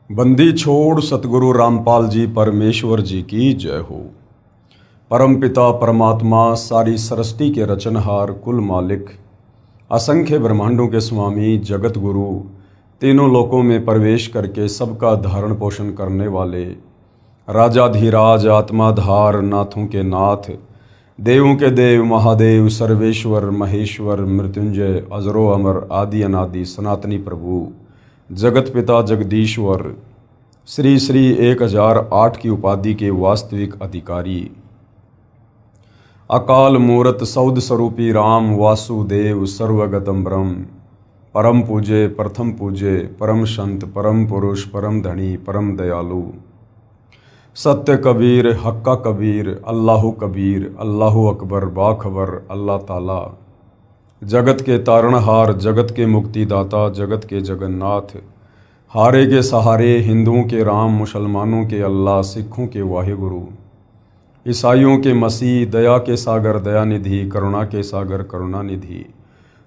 बंदी छोड़ सतगुरु रामपाल जी परमेश्वर जी की जय हो। परम पिता परमात्मा सारी सृष्टि के रचनहार कुल मालिक असंख्य ब्रह्मांडों के स्वामी जगत गुरु तीनों लोकों में प्रवेश करके सबका धारण पोषण करने वाले राजाधिराज आत्माधार नाथों के नाथ देवों के देव महादेव सर्वेश्वर महेश्वर मृत्युंजय अजरो अमर आदि अनादि सनातनी प्रभु जगत पिता जगदीश्वर श्री श्री 1008 की उपाधि के वास्तविक अधिकारी अकाल मूरत सौद स्वरूपी राम वासुदेव सर्वगतम ब्रह्म परम पूजे प्रथम पूजे परम संत परम पुरुष परम धनी परम दयालु सत्य कबीर हक्का कबीर अल्लाहु अकबर बाखबर अल्लाह ताला जगत के तारणहार जगत के मुक्तिदाता जगत के जगन्नाथ हारे के सहारे हिंदुओं के राम मुसलमानों के अल्लाह सिखों के वाहिगुरु ईसाइयों के मसीह दया के सागर दयानिधि करुणा के सागर करुणानिधि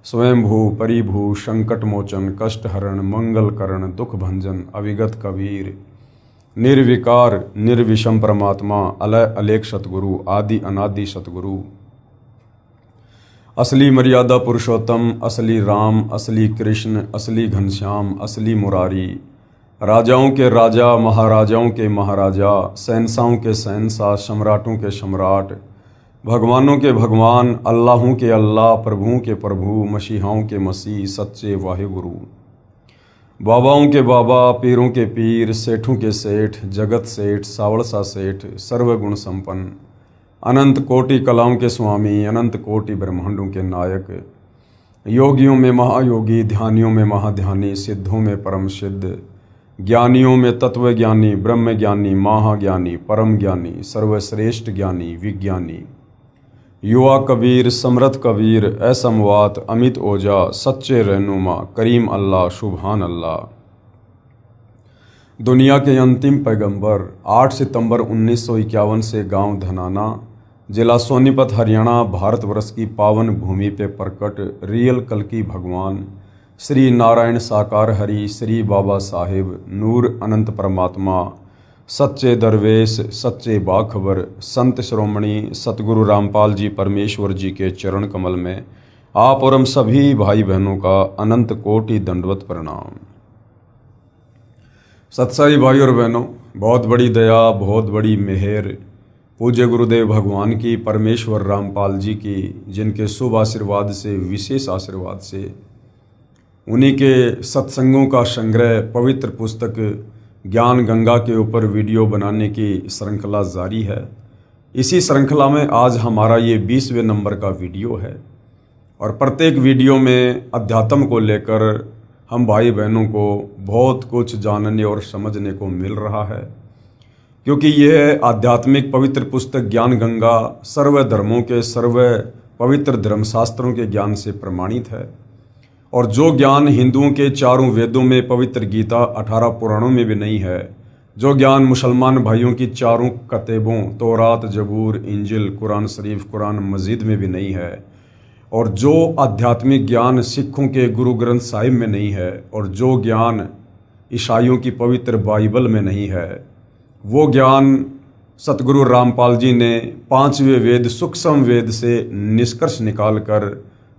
स्वयंभू परिभू संकट मोचन कष्ट हरण मंगल करण दुख भंजन अविगत कबीर निर्विकार निर्विषम परमात्मा अलय अलेख सतगुरु आदि अनादि सतगुरु असली मर्यादा पुरुषोत्तम असली राम असली कृष्ण असली घनश्याम असली मुरारी राजाओं के राजा महाराजाओं के महाराजा शहंशाहों के शहंशाह सम्राटों के सम्राट भगवानों के भगवान अल्लाहों के अल्लाह प्रभुओं के प्रभु मसीहाओं के मसीह सच्चे वाहिगुरु बाबाओं के बाबा पीरों के पीर सेठों के सेठ जगत सेठ सावड़सा सेठ सर्वगुण संपन्न अनंत कोटि कलाओं के स्वामी अनंत कोटि ब्रह्मांडों के नायक योगियों में महायोगी ध्यानियों में महाध्यानी सिद्धों में परम सिद्ध ज्ञानियों में तत्व ज्ञानी ब्रह्म ज्ञानी महाज्ञानी परम ज्ञानी सर्वश्रेष्ठ ज्ञानी विज्ञानी युवा कबीर समृद्ध कबीर असमवात अमित ओजा सच्चे रहनुमा करीम अल्लाह सुभान अल्लाह। दुनिया के अंतिम पैगंबर 8 सितंबर 1951 से गांव धनाना जिला सोनीपत हरियाणा भारतवर्ष की पावन भूमि पे प्रकट रियल कल्कि भगवान श्री नारायण साकार हरि श्री बाबा साहेब नूर अनंत परमात्मा सच्चे दरवेश सच्चे बाखबर संत श्रोमणी सतगुरु रामपाल जी परमेश्वर जी के चरण कमल में आप और हम सभी भाई बहनों का अनंत कोटि दंडवत प्रणाम। सत्साई भाई और बहनों, बहुत बड़ी दया बहुत बड़ी मेहर पूज्य गुरुदेव भगवान की परमेश्वर रामपाल जी की, जिनके शुभ आशीर्वाद से विशेष आशीर्वाद से उन्हीं के सत्संगों का संग्रह पवित्र पुस्तक ज्ञान गंगा के ऊपर वीडियो बनाने की श्रृंखला जारी है। इसी श्रृंखला में आज हमारा ये 20वें नंबर का वीडियो है और प्रत्येक वीडियो में अध्यात्म को लेकर हम भाई बहनों को बहुत कुछ जानने और समझने को मिल रहा है, क्योंकि यह आध्यात्मिक पवित्र पुस्तक ज्ञान गंगा सर्व धर्मों के सर्व पवित्र धर्मशास्त्रों के ज्ञान से प्रमाणित है और जो ज्ञान हिंदुओं के चारों वेदों में पवित्र गीता 18 पुराणों में भी नहीं है, जो ज्ञान मुसलमान भाइयों की चारों कतेबों तौरात जबूर इंजिल कुरान शरीफ कुरान मजीद में भी नहीं है और जो आध्यात्मिक ज्ञान सिखों के गुरु ग्रंथ साहिब में नहीं है और जो ज्ञान ईसाइयों की पवित्र बाइबल में नहीं है, वो ज्ञान सतगुरु रामपाल जी ने 5वें वेद सूक्ष्म वेद से निष्कर्ष निकालकर,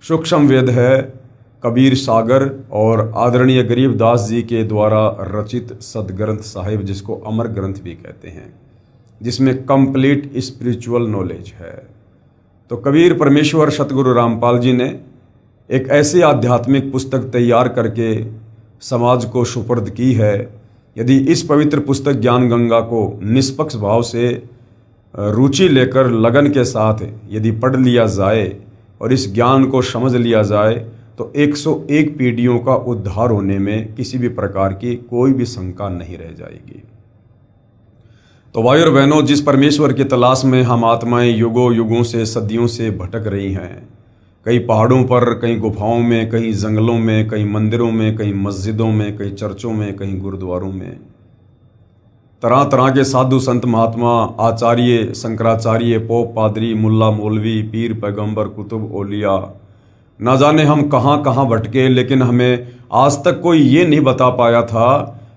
सूक्ष्म वेद है कबीर सागर और आदरणीय गरीबदास जी के द्वारा रचित सदग्रंथ साहिब, जिसको अमर ग्रंथ भी कहते हैं, जिसमें कंप्लीट स्पिरिचुअल नॉलेज है। तो कबीर परमेश्वर सतगुरु रामपाल जी ने एक ऐसी आध्यात्मिक पुस्तक तैयार करके समाज को सुपुर्द की है। यदि इस पवित्र पुस्तक ज्ञान गंगा को निष्पक्ष भाव से रुचि लेकर लगन के साथ यदि पढ़ लिया जाए और इस ज्ञान को समझ लिया जाए तो 101 पीढ़ियों का उद्धार होने में किसी भी प्रकार की कोई भी शंका नहीं रह जाएगी। तो भाई और बहनों, जिस परमेश्वर की तलाश में हम आत्माएं युगों युगों से सदियों से भटक रही हैं, कई पहाड़ों पर, कहीं गुफाओं में, कहीं जंगलों में, कहीं मंदिरों में, कहीं मस्जिदों में, कहीं चर्चों में, कहीं गुरुद्वारों में, तरह तरह के साधु संत महात्मा आचार्य शंकराचार्य पोप पादरी मुल्ला मौलवी पीर पैगंबर कुतुब ओलिया ना जाने हम कहाँ कहाँ भटके, लेकिन हमें आज तक कोई ये नहीं बता पाया था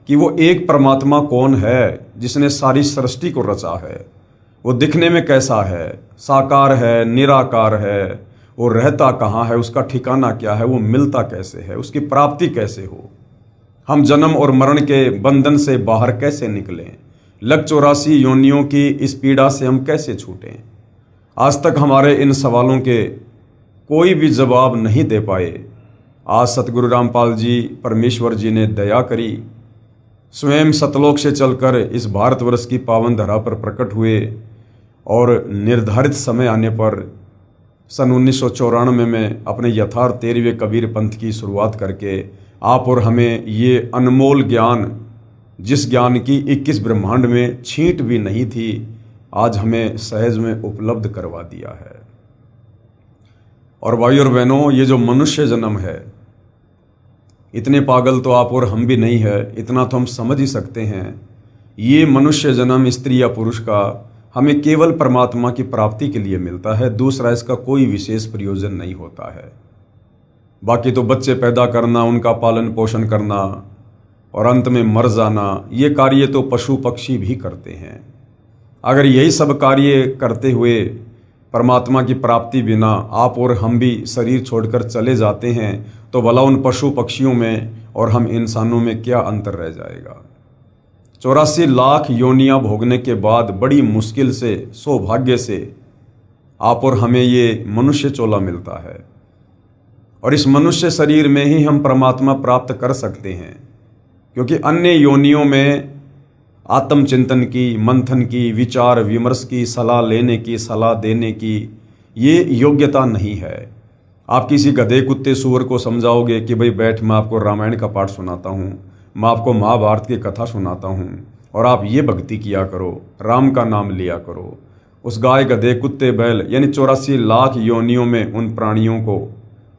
कि वो एक परमात्मा कौन है जिसने सारी सृष्टि को रचा है। वो दिखने में कैसा है, साकार है, निराकार है, वो रहता कहाँ है, उसका ठिकाना क्या है, वो मिलता कैसे है, उसकी प्राप्ति कैसे हो, हम जन्म और मरण के बंधन से बाहर कैसे निकलें, लग 84 योनियों की इस पीड़ा से हम कैसे छूटें। आज तक हमारे इन सवालों के कोई भी जवाब नहीं दे पाए। आज सतगुरु रामपाल जी परमेश्वर जी ने दया करी, स्वयं सतलोक से चलकर इस भारतवर्ष की पावन धरा पर प्रकट हुए और निर्धारित समय आने पर सन 1994 में अपने यथार्थ 13वें कबीर पंथ की शुरुआत करके आप और हमें ये अनमोल ज्ञान, जिस ज्ञान की 21 ब्रह्मांड में छींट भी नहीं थी, आज हमें सहज में उपलब्ध करवा दिया है। और भाई और बहनों, ये जो मनुष्य जन्म है, इतने पागल तो आप और हम भी नहीं है, इतना तो हम समझ ही सकते हैं। ये मनुष्य जन्म स्त्री या पुरुष का हमें केवल परमात्मा की प्राप्ति के लिए मिलता है, दूसरा इसका कोई विशेष प्रयोजन नहीं होता है। बाकी तो बच्चे पैदा करना, उनका पालन पोषण करना और अंत में मर जाना, ये कार्य तो पशु पक्षी भी करते हैं। अगर यही सब कार्य करते हुए परमात्मा की प्राप्ति बिना आप और हम भी शरीर छोड़कर चले जाते हैं, तो भला उन पशु पक्षियों में और हम इंसानों में क्या अंतर रह जाएगा। 84 लाख योनियां भोगने के बाद बड़ी मुश्किल से, सौभाग्य से आप और हमें ये मनुष्य चोला मिलता है, और इस मनुष्य शरीर में ही हम परमात्मा प्राप्त कर सकते हैं, क्योंकि अन्य योनियों में आत्मचिंतन की, मंथन की, विचार विमर्श की, सलाह लेने की, सलाह देने की ये योग्यता नहीं है। आप किसी गधे कुत्ते सूअर को समझाओगे कि भाई बैठ, मैं आपको रामायण का पाठ सुनाता हूँ, मैं आपको महाभारत की कथा सुनाता हूँ और आप ये भक्ति किया करो, राम का नाम लिया करो। उस गाय गधे कुत्ते बैल यानी 84 लाख योनियों में उन प्राणियों को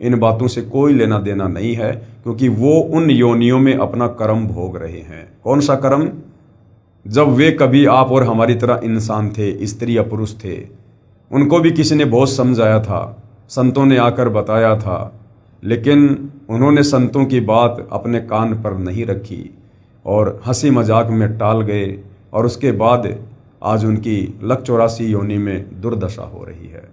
इन बातों से कोई लेना देना नहीं है, क्योंकि वो उन योनियों में अपना कर्म भोग रहे हैं। कौन सा कर्म? जब वे कभी आप और हमारी तरह इंसान थे, स्त्री या पुरुष थे, उनको भी किसी ने बहुत समझाया था, संतों ने आकर बताया था, लेकिन उन्होंने संतों की बात अपने कान पर नहीं रखी और हंसी मजाक में टाल गए, और उसके बाद आज उनकी लग 84 योनि में दुर्दशा हो रही है।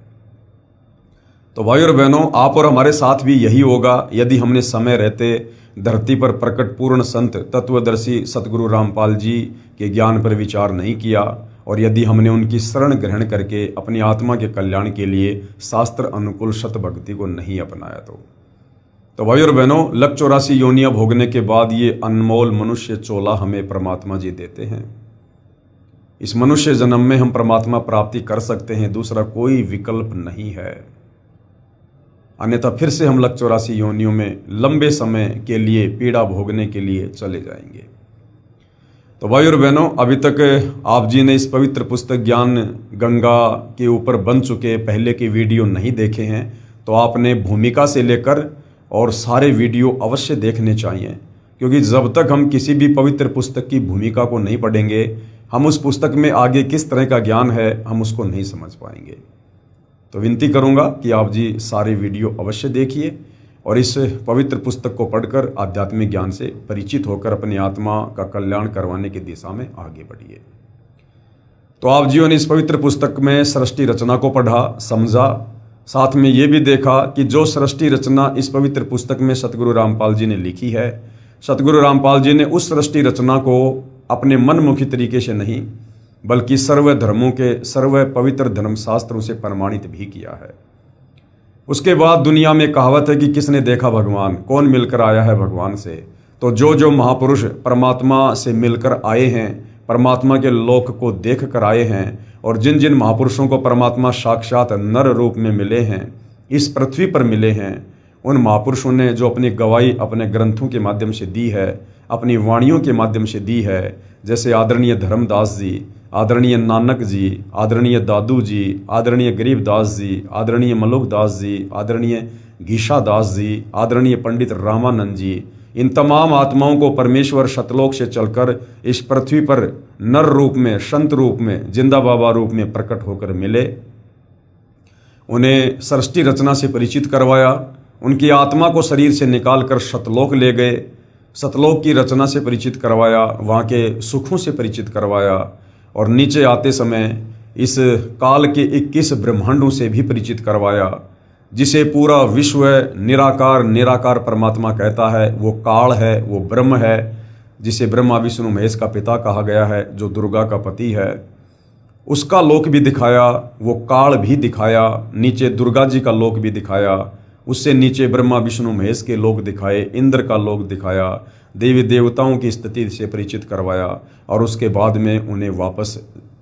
तो भाई और बहनों, आप और हमारे साथ भी यही होगा यदि हमने समय रहते धरती पर प्रकट पूर्ण संत तत्वदर्शी सतगुरु रामपाल जी के ज्ञान पर विचार नहीं किया, और यदि हमने उनकी शरण ग्रहण करके अपनी आत्मा के कल्याण के लिए शास्त्र अनुकूल सत भक्ति को नहीं अपनाया। तो भाई और बहनों, लग 84 योनियां भोगने के बाद ये अनमोल मनुष्य चोला हमें परमात्मा जी देते हैं। इस मनुष्य जन्म में हम परमात्मा प्राप्ति कर सकते हैं, दूसरा कोई विकल्प नहीं है, अन्यथा फिर से हम लग 84 योनियों में लंबे समय के लिए पीड़ा भोगने के लिए चले जाएंगे। तो भाई और बहनों, अभी तक आप जी ने इस पवित्र पुस्तक ज्ञान गंगा के ऊपर बन चुके पहले के वीडियो नहीं देखे हैं, तो आपने भूमिका से लेकर और सारे वीडियो अवश्य देखने चाहिए, क्योंकि जब तक हम किसी भी पवित्र पुस्तक की भूमिका को नहीं पढ़ेंगे, हम उस पुस्तक में आगे किस तरह का ज्ञान है हम उसको नहीं समझ पाएंगे। तो विनती करूंगा कि आप जी सारे वीडियो अवश्य देखिए और इस पवित्र पुस्तक को पढ़कर आध्यात्मिक ज्ञान से परिचित होकर अपनी आत्मा का कल्याण करवाने की दिशा में आगे बढ़िए। तो आप जियों ने इस पवित्र पुस्तक में सृष्टि रचना को पढ़ा, समझा, साथ में ये भी देखा कि जो सृष्टि रचना इस पवित्र पुस्तक में सतगुरु रामपाल जी ने लिखी है, सतगुरु रामपाल जी ने उस सृष्टि रचना को अपने मनमुखी तरीके से नहीं, बल्कि सर्व धर्मों के सर्व पवित्र धर्मशास्त्रों से प्रमाणित भी किया है। उसके बाद दुनिया में कहावत है कि किसने देखा भगवान, कौन मिलकर आया है भगवान से। तो जो जो महापुरुष परमात्मा से मिलकर आए हैं, परमात्मा के लोक को देख कर आए हैं, और जिन जिन महापुरुषों को परमात्मा साक्षात नर रूप में मिले हैं, इस पृथ्वी पर मिले हैं, उन महापुरुषों ने जो अपनी गवाही अपने ग्रंथों के माध्यम से दी है, अपनी वाणियों के माध्यम से दी है, जैसे आदरणीय धर्मदास जी, आदरणीय नानक जी, आदरणीय दादू जी, आदरणीय गरीबदास जी, आदरणीय मलुकदास जी, आदरणीय घीशादास जी, आदरणीय पंडित रामानंद जी, इन तमाम आत्माओं को परमेश्वर शतलोक से चलकर इस पृथ्वी पर नर रूप में, संत रूप में, जिंदा बाबा रूप में प्रकट होकर मिले। उन्हें सृष्टि रचना से परिचित करवाया, उनकी आत्मा को शरीर से निकालकर शतलोक ले गए, सतलोक की रचना से परिचित करवाया, वहाँ के सुखों से परिचित करवाया, और नीचे आते समय इस काल के 21 ब्रह्मांडों से भी परिचित करवाया, जिसे पूरा विश्व निराकार निराकार परमात्मा कहता है। वो काल है, वो ब्रह्म है, जिसे ब्रह्मा विष्णु महेश का पिता कहा गया है, जो दुर्गा का पति है। उसका लोक भी दिखाया, वो काल भी दिखाया, नीचे दुर्गा जी का लोक भी दिखाया, उससे नीचे ब्रह्मा विष्णु महेश के लोक दिखाए, इंद्र का लोक दिखाया, देवी देवताओं की स्थिति से परिचित करवाया, और उसके बाद में उन्हें वापस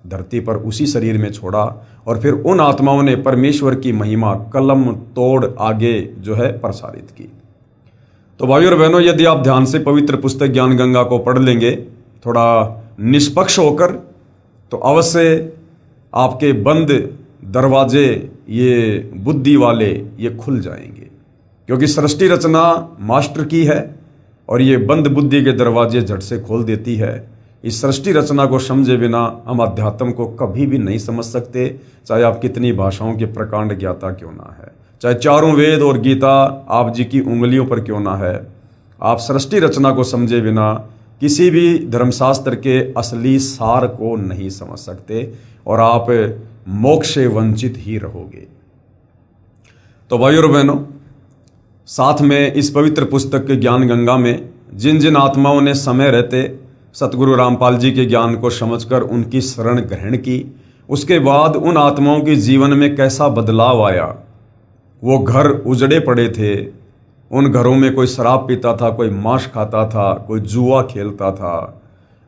धरती पर उसी शरीर में छोड़ा, और फिर उन आत्माओं ने परमेश्वर की महिमा कलम तोड़ आगे जो है प्रसारित की। तो भाइयों और बहनों, यदि आप ध्यान से पवित्र पुस्तक ज्ञान गंगा को पढ़ लेंगे थोड़ा निष्पक्ष होकर, तो अवश्य आपके बंद दरवाजे ये बुद्धि वाले ये खुल जाएंगे, क्योंकि सृष्टि रचना मास्टर की है और ये बंद बुद्धि के दरवाजे झट से खोल देती है। इस सृष्टि रचना को समझे बिना हम अध्यात्म को कभी भी नहीं समझ सकते, चाहे आप कितनी भाषाओं के प्रकांड ज्ञाता क्यों ना है, चाहे चारों वेद और गीता आप जी की उंगलियों पर क्यों ना है। आप सृष्टि रचना को समझे बिना किसी भी धर्मशास्त्र के असली सार को नहीं समझ सकते, और आप मोक्ष से वंचित ही रहोगे। तो भाइयों और बहनों, साथ में इस पवित्र पुस्तक के ज्ञान गंगा में जिन जिन आत्माओं ने समय रहते सतगुरु रामपाल जी के ज्ञान को समझकर उनकी शरण ग्रहण की, उसके बाद उन आत्माओं के जीवन में कैसा बदलाव आया। वो घर उजड़े पड़े थे, उन घरों में कोई शराब पीता था, कोई मांस खाता था, कोई जुआ खेलता था,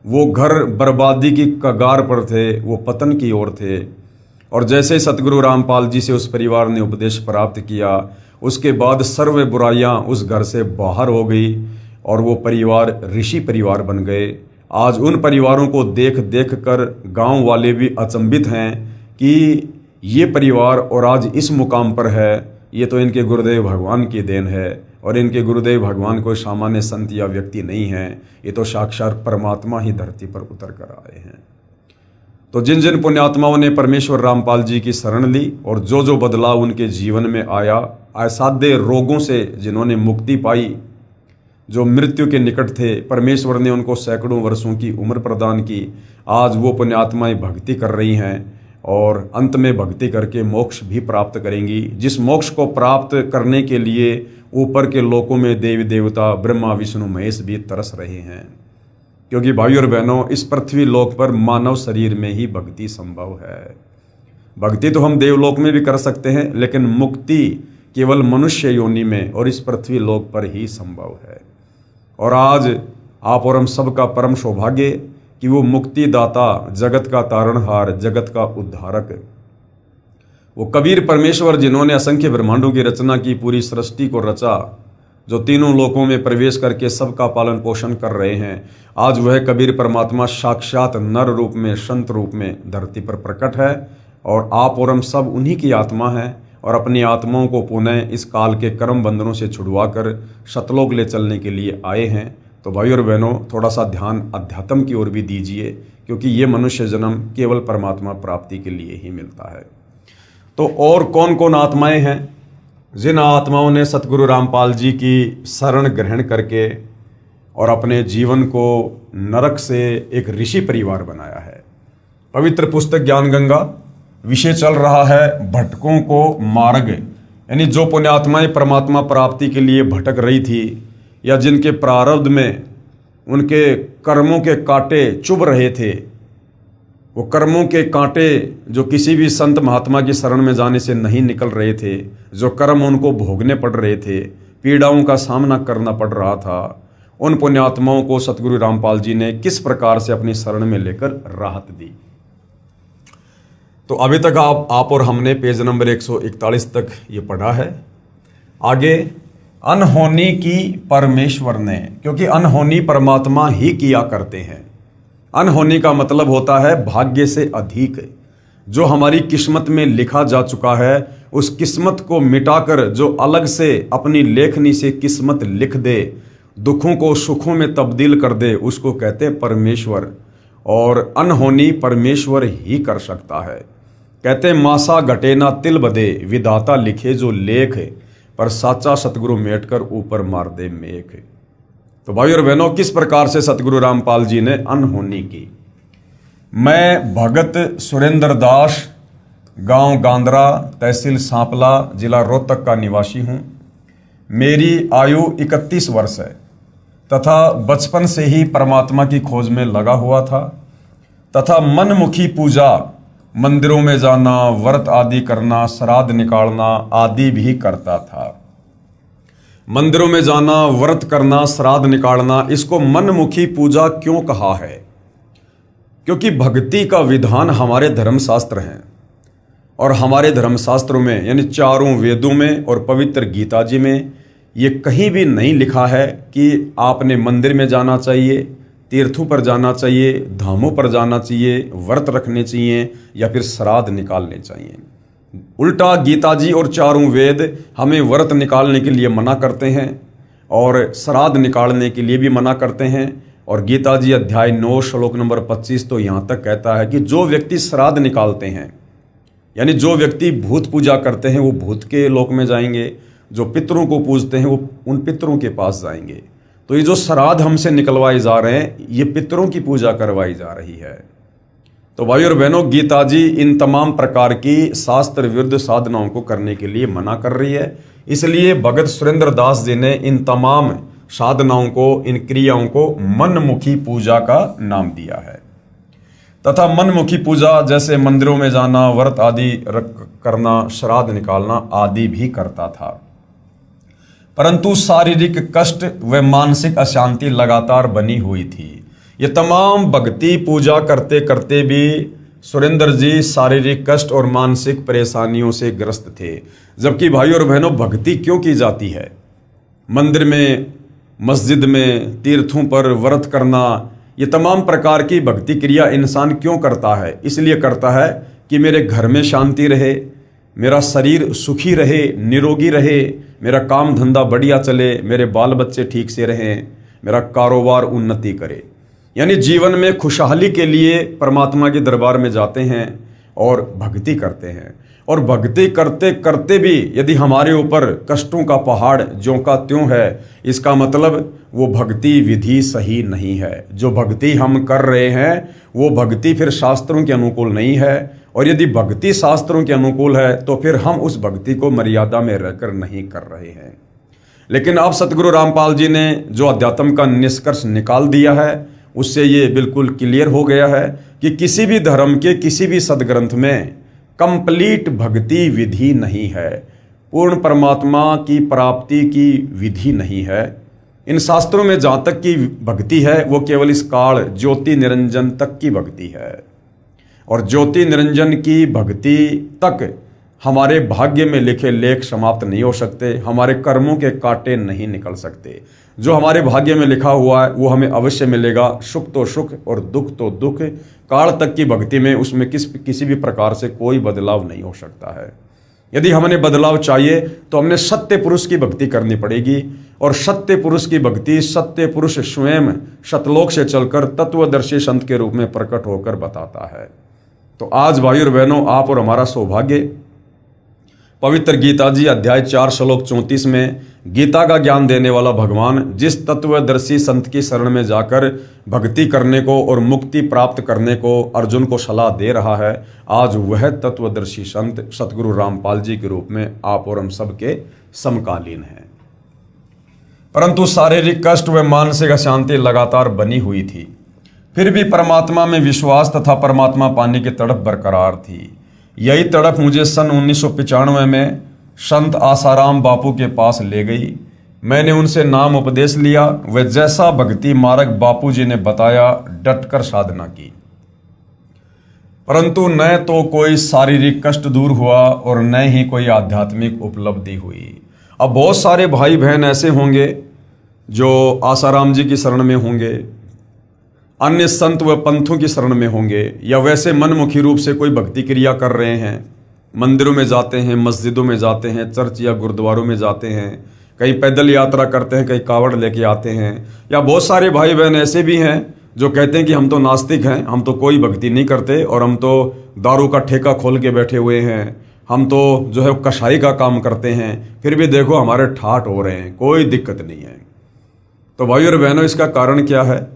वो घर बर्बादी की कगार पर थे, वो पतन की ओर थे। और जैसे सतगुरु रामपाल जी से उस परिवार ने उपदेश प्राप्त किया, उसके बाद सर्व बुराइयां उस घर से बाहर हो गई और वो परिवार ऋषि परिवार बन गए। आज उन परिवारों को देख देख कर गाँव वाले भी अचंभित हैं कि ये परिवार और आज इस मुकाम पर है, ये तो इनके गुरुदेव भगवान की देन है, और इनके गुरुदेव भगवान कोई सामान्य संत या व्यक्ति नहीं है, ये तो साक्षात परमात्मा ही धरती पर उतर कर आए हैं। तो जिन जिन पुण्यात्माओं ने परमेश्वर रामपाल जी की शरण ली और जो जो बदलाव उनके जीवन में आया, असाध्य रोगों से जिन्होंने मुक्ति पाई, जो मृत्यु के निकट थे, परमेश्वर ने उनको सैकड़ों वर्षों की उम्र प्रदान की। आज वो पुण्यात्माएं भक्ति कर रही हैं और अंत में भक्ति करके मोक्ष भी प्राप्त करेंगी, जिस मोक्ष को प्राप्त करने के लिए ऊपर के लोकों में देवी देवता ब्रह्मा विष्णु महेश भी तरस रहे हैं। क्योंकि भाइयों और बहनों, इस पृथ्वी लोक पर मानव शरीर में ही भक्ति संभव है। भक्ति तो हम देवलोक में भी कर सकते हैं, लेकिन मुक्ति केवल मनुष्य योनि में और इस पृथ्वी लोक पर ही संभव है। और आज आप और हम सबका परम सौभाग्य कि वो मुक्तिदाता, जगत का तारणहार, जगत का उद्धारक, वो कबीर परमेश्वर जिन्होंने असंख्य ब्रह्मांडों की रचना की, पूरी सृष्टि को रचा, जो तीनों लोकों में प्रवेश करके सबका पालन पोषण कर रहे हैं, आज वह कबीर परमात्मा साक्षात नर रूप में, संत रूप में धरती पर प्रकट है। और आप और हम सब उन्हीं की आत्मा हैं और अपनी आत्माओं को पुनः इस काल के कर्म बंधनों से छुड़वा कर सतलोक ले चलने के लिए आए हैं। तो भाइयों और बहनों, थोड़ा सा ध्यान अध्यात्म की ओर भी दीजिए, क्योंकि ये मनुष्य जन्म केवल परमात्मा प्राप्ति के लिए ही मिलता है। तो और कौन कौन आत्माएं हैं जिन आत्माओं ने सतगुरु रामपाल जी की शरण ग्रहण करके और अपने जीवन को नरक से एक ऋषि परिवार बनाया है। पवित्र पुस्तक ज्ञान गंगा विषय चल रहा है भटकों को मार्ग, यानी जो पुण्यात्माएं परमात्मा प्राप्ति के लिए भटक रही थी या जिनके प्रारब्ध में उनके कर्मों के कांटे चुभ रहे थे, वो कर्मों के कांटे जो किसी भी संत महात्मा की शरण में जाने से नहीं निकल रहे थे, जो कर्म उनको भोगने पड़ रहे थे, पीड़ाओं का सामना करना पड़ रहा था, उन पुण्यात्माओं को सतगुरु रामपाल जी ने किस प्रकार से अपनी शरण में लेकर राहत दी। तो अभी तक आप और हमने पेज नंबर 141 तक ये पढ़ा है। आगे अनहोनी की परमेश्वर ने, क्योंकि अनहोनी परमात्मा ही किया करते हैं। अनहोनी का मतलब होता है भाग्य से अधिक। जो हमारी किस्मत में लिखा जा चुका है, उस किस्मत को मिटाकर जो अलग से अपनी लेखनी से किस्मत लिख दे, दुखों को सुखों में तब्दील कर दे, उसको कहते हैं परमेश्वर। और अनहोनी परमेश्वर ही कर सकता है। कहते मासा घटे ना तिल बदे, विधाता लिखे जो लेख, पर साचा सतगुरु मेट कर ऊपर मार दे मेख। तो भाई और बहनों, किस प्रकार से सतगुरु रामपाल जी ने अनहोनी की। मैं भगत सुरेंद्र दास, गांव गांदरा, तहसील सांपला, जिला रोहतक का निवासी हूं। मेरी आयु 31 वर्ष है तथा बचपन से ही परमात्मा की खोज में लगा हुआ था तथा मनमुखी पूजा, मंदिरों में जाना, व्रत आदि करना, श्राद्ध निकालना आदि भी करता था। मंदिरों में जाना, व्रत करना, श्राद्ध निकालना, इसको मनमुखी पूजा क्यों कहा है? क्योंकि भक्ति का विधान हमारे धर्मशास्त्र हैं और हमारे धर्मशास्त्रों में यानी चारों वेदों में और पवित्र गीता जी में ये कहीं भी नहीं लिखा है कि आपने मंदिर में जाना चाहिए, तीर्थों पर जाना चाहिए, धामों पर जाना चाहिए, व्रत रखने चाहिए या फिर श्राद्ध निकालने चाहिए। उल्टा गीता जी और चारों वेद हमें व्रत निकालने के लिए मना करते हैं और श्राद्ध निकालने के लिए भी मना करते हैं। और गीता जी अध्याय 9 श्लोक नंबर 25 तो यहाँ तक कहता है कि जो व्यक्ति श्राद्ध निकालते हैं यानी जो व्यक्ति भूत पूजा करते हैं वो भूत के लोक में जाएंगे, जो पितरों को पूजते हैं वो उन पितरों के पास जाएंगे। तो ये जो श्राद्ध हमसे निकलवाए जा रहे हैं ये पितरों की पूजा करवाई जा रही है। तो भाई और बहनों, गीता जी इन तमाम प्रकार की शास्त्र विरुद्ध साधनाओं को करने के लिए मना कर रही है। इसलिए भगत सुरेंद्र दास जी ने इन तमाम साधनाओं को, इन क्रियाओं को मनमुखी पूजा का नाम दिया है तथा मनमुखी पूजा जैसे मंदिरों में जाना, व्रत आदि करना, श्राद्ध निकालना आदि भी करता था। परंतु शारीरिक कष्ट व मानसिक अशांति लगातार बनी हुई थी। ये तमाम भक्ति पूजा करते करते भी सुरेंद्र जी शारीरिक कष्ट और मानसिक परेशानियों से ग्रस्त थे। जबकि भाई और बहनों, भक्ति क्यों की जाती है? मंदिर में, मस्जिद में, तीर्थों पर व्रत करना, ये तमाम प्रकार की भक्ति क्रिया इंसान क्यों करता है? इसलिए करता है कि मेरे घर में शांति रहे, मेरा शरीर सुखी रहे, निरोगी रहे, मेरा काम धंधा बढ़िया चले, मेरे बाल बच्चे ठीक से रहें, मेरा कारोबार उन्नति करे। यानी जीवन में खुशहाली के लिए परमात्मा के दरबार में जाते हैं और भक्ति करते हैं। और भक्ति करते करते भी यदि हमारे ऊपर कष्टों का पहाड़ ज्यों का त्यों है, इसका मतलब वो भक्ति विधि सही नहीं है। जो भक्ति हम कर रहे हैं वो भक्ति फिर शास्त्रों के अनुकूल नहीं है। और यदि भक्ति शास्त्रों के अनुकूल है तो फिर हम उस भक्ति को मर्यादा में रहकर नहीं कर रहे हैं। लेकिन अब सतगुरु रामपाल जी ने जो अध्यात्म का निष्कर्ष निकाल दिया है उससे ये बिल्कुल क्लियर हो गया है कि किसी भी धर्म के किसी भी सदग्रंथ में कंप्लीट भक्ति विधि नहीं है, पूर्ण परमात्मा की प्राप्ति की विधि नहीं है। इन शास्त्रों में जहाँ तक की भक्ति है वो केवल इस काल ज्योति निरंजन तक की भक्ति है। और ज्योति निरंजन की भक्ति तक हमारे भाग्य में लिखे लेख समाप्त नहीं हो सकते, हमारे कर्मों के कांटे नहीं निकल सकते। जो हमारे भाग्य में लिखा हुआ है वो हमें अवश्य मिलेगा। सुख तो सुख और दुख तो दुख। काल तक की भक्ति में उसमें किसी भी प्रकार से कोई बदलाव नहीं हो सकता है। यदि हमें बदलाव चाहिए तो हमने सत्य पुरुष की भक्ति करनी पड़ेगी। और सत्य पुरुष की भक्ति सत्य पुरुष स्वयं सतलोक से चलकर तत्वदर्शी संत के रूप में प्रकट होकर बताता है। तो आज भाई और बहनों, आप और हमारा सौभाग्य पवित्र गीता जी अध्याय 4 श्लोक 34 में गीता का ज्ञान देने वाला भगवान जिस तत्वदर्शी संत की शरण में जाकर भक्ति करने को और मुक्ति प्राप्त करने को अर्जुन को सलाह दे रहा है, आज वह तत्वदर्शी संत सतगुरु रामपाल जी के रूप में आप और हम सबके समकालीन हैं। परंतु शारीरिक कष्ट व मानसिक अशांति लगातार बनी हुई थी, फिर भी परमात्मा में विश्वास तथा परमात्मा पाने की तड़प बरकरार थी। यही तड़प मुझे सन 1995 में संत आसाराम बापू के पास ले गई। मैंने उनसे नाम उपदेश लिया व जैसा भक्ति मार्ग बापू जी ने बताया डटकर साधना की। परंतु न तो कोई शारीरिक कष्ट दूर हुआ और न ही कोई आध्यात्मिक उपलब्धि हुई। अब बहुत सारे भाई बहन ऐसे होंगे जो आसाराम जी की शरण में होंगे, अन्य संत व पंथों की शरण में होंगे, या वैसे मनमुखी रूप से कोई भक्ति क्रिया कर रहे हैं, मंदिरों में जाते हैं, मस्जिदों में जाते हैं, चर्च या गुरुद्वारों में जाते हैं, कहीं पैदल यात्रा करते हैं, कहीं कावड़ लेके आते हैं। या बहुत सारे भाई बहन ऐसे भी हैं जो कहते हैं कि हम तो नास्तिक हैं, हम तो कोई भक्ति नहीं करते और हम तो दारू का ठेका खोल के बैठे हुए हैं, हम तो जो है कसाई का काम करते हैं, फिर भी देखो हमारे ठाठ हो रहे हैं, कोई दिक्कत नहीं है। तो भाइयों और बहनों, इसका कारण क्या है?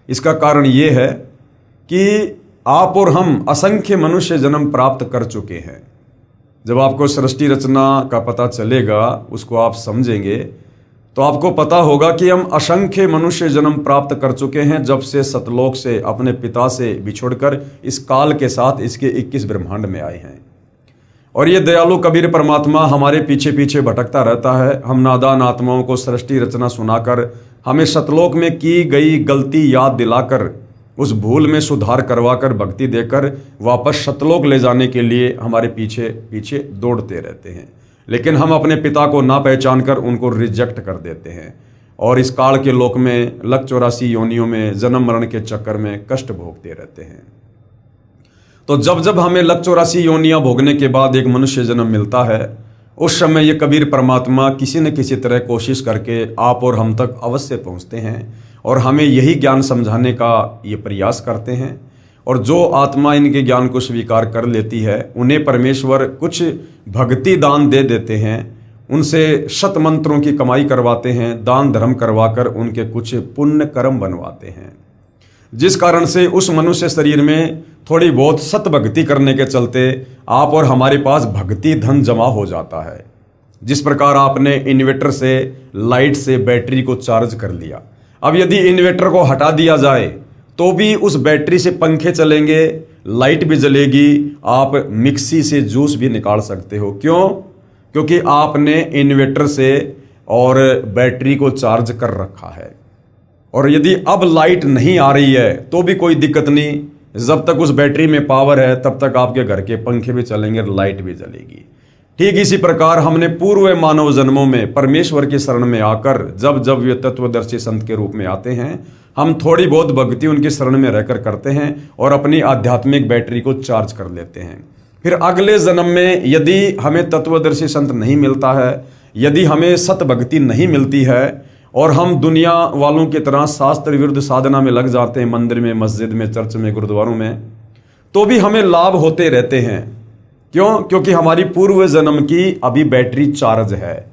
इसका कारण ये है कि आप और हम असंख्य मनुष्य जन्म प्राप्त कर चुके हैं। जब आपको सृष्टि रचना का पता चलेगा, उसको आप समझेंगे, तो आपको पता होगा कि हम असंख्य मनुष्य जन्म प्राप्त कर चुके हैं जब से सतलोक से अपने पिता से बिछुड़कर इस काल के साथ इसके 21 ब्रह्मांड में आए हैं। और ये दयालु कबीर परमात्मा हमारे पीछे पीछे भटकता रहता है। हम नादान आत्माओं को सृष्टि रचना सुनाकर, हमें सतलोक में की गई गलती याद दिलाकर, उस भूल में सुधार करवाकर, भक्ति देकर वापस सतलोक ले जाने के लिए हमारे पीछे पीछे दौड़ते रहते हैं। लेकिन हम अपने पिता को ना पहचान कर उनको रिजेक्ट कर देते हैं और इस काल के लोक में लख 84 योनियों में जन्म मरण के चक्कर में कष्ट भोगते रहते हैं। तो जब जब हमें लख 84 योनियां भोगने के बाद एक मनुष्य जन्म मिलता है, उस समय ये कबीर परमात्मा किसी न किसी तरह कोशिश करके आप और हम तक अवश्य पहुंचते हैं और हमें यही ज्ञान समझाने का ये प्रयास करते हैं। और जो आत्मा इनके ज्ञान को स्वीकार कर लेती है, उन्हें परमेश्वर कुछ भक्ति दान दे देते हैं, उनसे शत मंत्रों की कमाई करवाते हैं, दान धर्म करवाकर उनके कुछ पुण्य कर्म बनवाते हैं, जिस कारण से उस मनुष्य शरीर में थोड़ी बहुत सत भक्ति करने के चलते आप और हमारे पास भक्ति धन जमा हो जाता है। जिस प्रकार आपने इन्वर्टर से, लाइट से बैटरी को चार्ज कर लिया, अब यदि इन्वर्टर को हटा दिया जाए तो भी उस बैटरी से पंखे चलेंगे, लाइट भी जलेगी, आप मिक्सी से जूस भी निकाल सकते हो। क्यों? क्योंकि आपने इन्वर्टर से और बैटरी को चार्ज कर रखा है। और यदि अब लाइट नहीं आ रही है तो भी कोई दिक्कत नहीं, जब तक उस बैटरी में पावर है तब तक आपके घर के पंखे भी चलेंगे, लाइट भी जलेगी। ठीक इसी प्रकार हमने पूर्व मानव जन्मों में परमेश्वर की शरण में आकर जब जब वे तत्वदर्शी संत के रूप में आते हैं, हम थोड़ी बहुत भक्ति उनकी शरण में रहकर करते हैं और अपनी आध्यात्मिक बैटरी को चार्ज कर लेते हैं। फिर अगले जन्म में यदि हमें तत्वदर्शी संत नहीं मिलता है, यदि हमें सत भक्ति नहीं मिलती है और हम दुनिया वालों की तरह शास्त्र विरुद्ध साधना में लग जाते हैं, मंदिर में, मस्जिद में, चर्च में, गुरुद्वारों में, तो भी हमें लाभ होते रहते हैं। क्यों? क्योंकि हमारी पूर्व जन्म की अभी बैटरी चार्ज है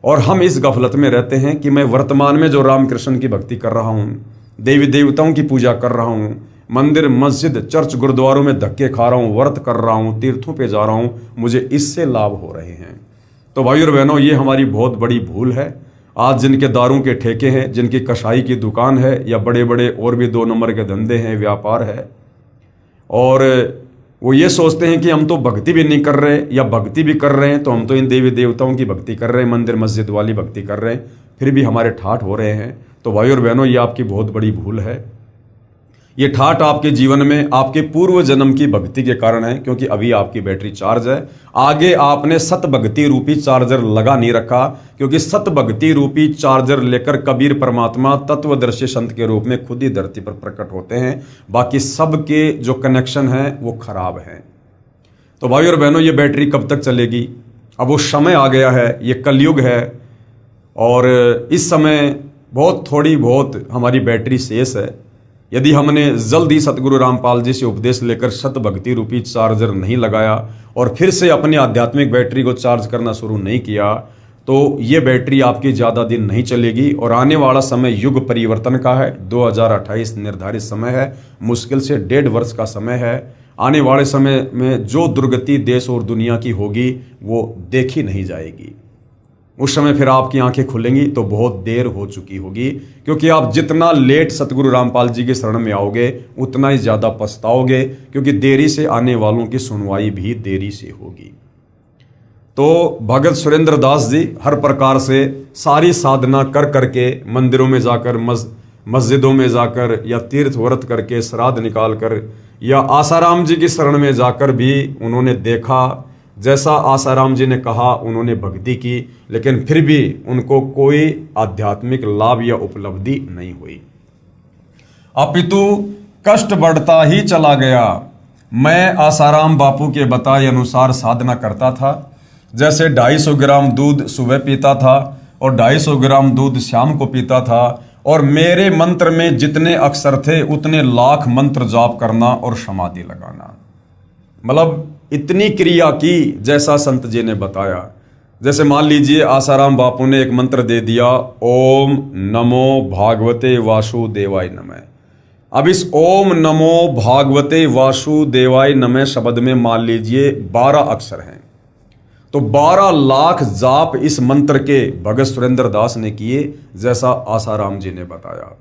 और हम इस गफलत में रहते हैं कि मैं वर्तमान में जो रामकृष्ण की भक्ति कर रहा हूँ, देवी देवताओं की पूजा कर रहा हूँ, मंदिर, मस्जिद, चर्च, गुरुद्वारों में धक्के खा रहा हूँ, व्रत कर रहा हूँ, तीर्थों पे जा रहा हूँ, मुझे इससे लाभ हो रहे हैं। तो भाइयों और बहनों, ये हमारी बहुत बड़ी भूल है। आज जिनके दारू के ठेके हैं, जिनकी कसाई की दुकान है या बड़े बड़े और भी 2 नंबर के धंधे हैं, व्यापार है, और वो ये सोचते हैं कि हम तो भक्ति भी नहीं कर रहे या भक्ति भी कर रहे हैं तो हम तो इन देवी देवताओं की भक्ति कर रहे हैं, मंदिर मस्जिद वाली भक्ति कर रहे हैं, फिर भी हमारे ठाठ हो रहे हैं। तो भाइयों और बहनों, ये आपकी बहुत बड़ी भूल है। ये ठाठ आपके जीवन में आपके पूर्व जन्म की भक्ति के कारण है, क्योंकि अभी आपकी बैटरी चार्ज है। आगे आपने सत भक्ति रूपी चार्जर लगा नहीं रखा, क्योंकि सत भक्ति रूपी चार्जर लेकर कबीर परमात्मा तत्वदर्शी संत के रूप में खुद ही धरती पर प्रकट होते हैं। बाकी सबके जो कनेक्शन है वो खराब है। तो भाइयों और बहनों, ये बैटरी कब तक चलेगी? अब वो समय आ गया है, ये कलयुग है और इस समय बहुत थोड़ी बहुत हमारी बैटरी शेष है। यदि हमने जल्दी सतगुरु रामपाल जी से उपदेश लेकर सत भक्ति रूपी चार्जर नहीं लगाया और फिर से अपनी आध्यात्मिक बैटरी को चार्ज करना शुरू नहीं किया, तो ये बैटरी आपकी ज़्यादा दिन नहीं चलेगी और आने वाला समय युग परिवर्तन का है। 2028 निर्धारित समय है, मुश्किल से 1.5 वर्ष का समय है। आने वाले समय में जो दुर्गति देश और दुनिया की होगी वो देखी नहीं जाएगी। उस समय फिर आपकी आंखें खुलेंगी तो बहुत देर हो चुकी होगी, क्योंकि आप जितना लेट सतगुरु रामपाल जी के शरण में आओगे उतना ही ज़्यादा पछताओगे, क्योंकि देरी से आने वालों की सुनवाई भी देरी से होगी। तो भगत सुरेंद्र दास जी हर प्रकार से सारी साधना कर करके, मंदिरों में जाकर, मस्जिदों में जाकर या तीर्थ व्रत करके, श्राद्ध निकाल कर या आसाराम जी की शरण में जाकर भी उन्होंने देखा, जैसा आसाराम जी ने कहा उन्होंने भक्ति की, लेकिन फिर भी उनको कोई आध्यात्मिक लाभ या उपलब्धि नहीं हुई। अपितु कष्ट बढ़ता ही चला गया। मैं आसाराम बापू के बताए अनुसार साधना करता था। जैसे 250 ग्राम दूध सुबह पीता था और 250 ग्राम दूध शाम को पीता था, और मेरे मंत्र में जितने अक्षर थे उतने लाख मंत्र जाप करना और समाधि लगाना। मतलब इतनी क्रिया की जैसा संत जी ने बताया। जैसे मान लीजिए आसाराम बापू ने एक मंत्र दे दिया, ओम नमो भागवते वासुदेवाय नमः। अब इस ओम नमो भागवते वासुदेवाय नमः शब्द में मान लीजिए 12 अक्षर हैं, तो 12 लाख जाप इस मंत्र के भगत सुरेंद्र दास ने किए, जैसा आसाराम जी ने बताया।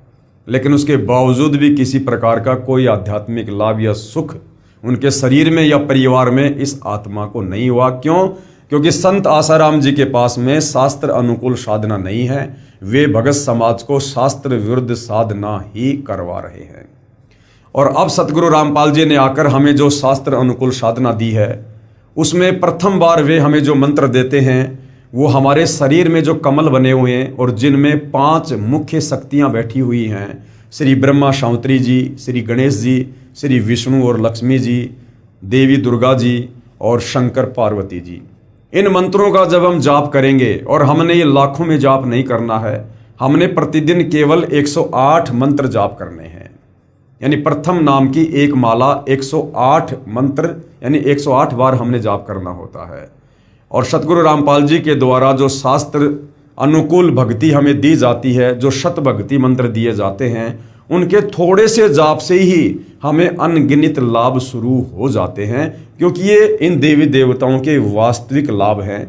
लेकिन उसके बावजूद भी किसी प्रकार का कोई आध्यात्मिक लाभ या सुख उनके शरीर में या परिवार में इस आत्मा को नहीं हुआ। क्यों? क्योंकि संत आसाराम जी के पास में शास्त्र अनुकूल साधना नहीं है, वे भगत समाज को शास्त्र विरुद्ध साधना ही करवा रहे हैं। और अब सतगुरु रामपाल जी ने आकर हमें जो शास्त्र अनुकूल साधना दी है, उसमें प्रथम बार वे हमें जो मंत्र देते हैं वो हमारे शरीर में जो कमल बने हुए हैं और जिनमें 5 मुख्य शक्तियां बैठी हुई हैं, श्री ब्रह्मा शांतरी जी, श्री गणेश जी, श्री विष्णु और लक्ष्मी जी, देवी दुर्गा जी और शंकर पार्वती जी। इन मंत्रों का जब हम जाप करेंगे, और हमने ये लाखों में जाप नहीं करना है, हमने प्रतिदिन केवल 108 मंत्र जाप करने हैं। यानी प्रथम नाम की एक माला 108 मंत्र यानी 108 बार हमने जाप करना होता है। और सतगुरु रामपाल जी के द्वारा जो शास्त्र अनुकूल भक्ति हमें दी जाती है, जो शत भक्ति मंत्र दिए जाते हैं, उनके थोड़े से जाप से ही हमें अनगिनत लाभ शुरू हो जाते हैं, क्योंकि ये इन देवी देवताओं के वास्तविक लाभ हैं।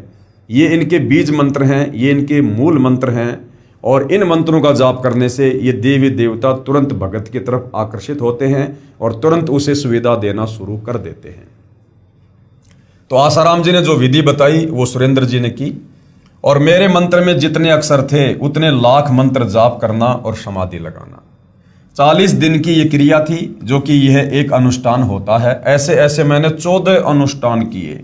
ये इनके बीज मंत्र हैं, ये इनके मूल मंत्र हैं। और इन मंत्रों का जाप करने से ये देवी देवता तुरंत भगत की तरफ आकर्षित होते हैं और तुरंत उसे सुविधा देना शुरू कर देते हैं। तो आसाराम जी ने जो विधि बताई वो सुरेंद्र जी ने की, और मेरे मंत्र में जितने अक्षर थे उतने लाख मंत्र जाप करना और समाधि लगाना। 40 दिन की ये क्रिया थी, जो कि यह एक अनुष्ठान होता है। ऐसे ऐसे मैंने 14 अनुष्ठान किए।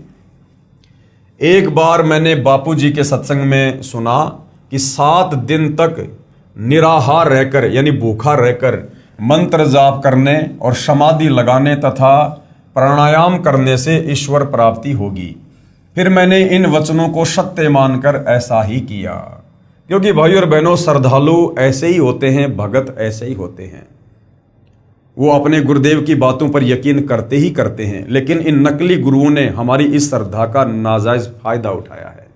एक बार मैंने बापू जी के सत्संग में सुना कि 7 दिन तक निराहार रहकर यानी भूखा रहकर मंत्र जाप करने और समाधि लगाने तथा प्राणायाम करने से ईश्वर प्राप्ति होगी। फिर मैंने इन वचनों को सत्य मानकर ऐसा ही किया, क्योंकि भाई और बहनों, श्रद्धालु ऐसे ही होते हैं, भगत ऐसे ही होते हैं। वो अपने गुरुदेव की बातों पर यकीन करते ही करते हैं, लेकिन इन नकली गुरुओं ने हमारी इस श्रद्धा का नाजायज फायदा उठाया है।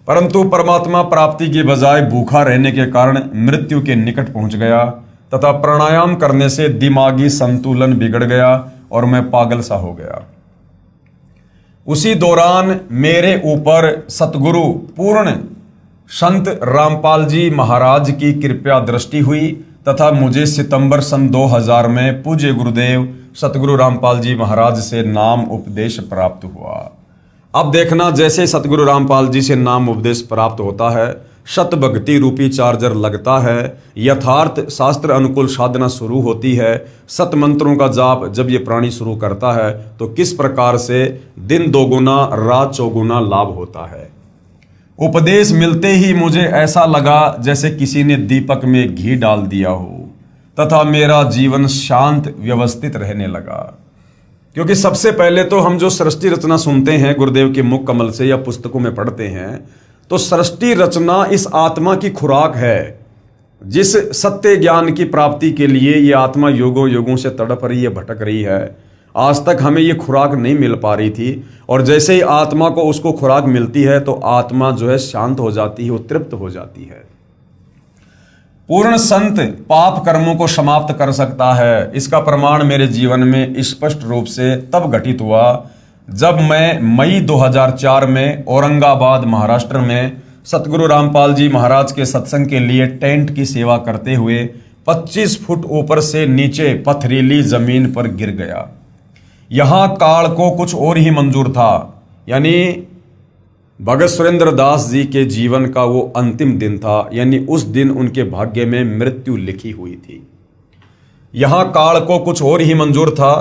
परंतु परमात्मा प्राप्ति के बजाय भूखा रहने के कारण मृत्यु के निकट पहुंच गया तथा प्राणायाम करने से दिमागी संतुलन बिगड़ गया और मैं पागल सा हो गया। उसी दौरान मेरे ऊपर सतगुरु पूर्ण संत रामपाल जी महाराज की कृपा दृष्टि हुई तथा मुझे सितंबर सन 2000 में पूज्य गुरुदेव सतगुरु रामपाल जी महाराज से नाम उपदेश प्राप्त हुआ। अब देखना, जैसे सतगुरु रामपाल जी से नाम उपदेश प्राप्त होता है, शत भक्ति रूपी चार्जर लगता है, यथार्थ शास्त्र अनुकूल साधना शुरू होती है, सत मंत्रों का जाप जब ये प्राणी शुरू करता है, तो किस प्रकार से दिन दोगुना रात चौगुना लाभ होता है। उपदेश मिलते ही मुझे ऐसा लगा जैसे किसी ने दीपक में घी डाल दिया हो तथा मेरा जीवन शांत व्यवस्थित रहने लगा। क्योंकि सबसे पहले तो हम जो सृष्टि रचना सुनते हैं गुरुदेव के मुख कमल से या पुस्तकों में पढ़ते हैं, तो सृष्टि रचना इस आत्मा की खुराक है। जिस सत्य ज्ञान की प्राप्ति के लिए ये आत्मा युगों युगों से तड़प रही है, भटक रही है, आज तक हमें ये खुराक नहीं मिल पा रही थी। और जैसे ही आत्मा को उसको खुराक मिलती है तो आत्मा जो है शांत हो जाती है, वो तृप्त हो जाती है। पूर्ण संत पाप कर्मों को समाप्त कर सकता है, इसका प्रमाण मेरे जीवन में स्पष्ट रूप से तब घटित हुआ जब मैं मई 2004 में औरंगाबाद महाराष्ट्र में सतगुरु रामपाल जी महाराज के सत्संग के लिए टेंट की सेवा करते हुए 25 फुट ऊपर से नीचे पथरीली जमीन पर गिर गया। यहां काल को कुछ और ही मंजूर था, यानी भगत सुरेंद्र दास जी के जीवन का वो अंतिम दिन था, यानी उस दिन उनके भाग्य में मृत्यु लिखी हुई थी। यहां काल को कुछ और ही मंजूर था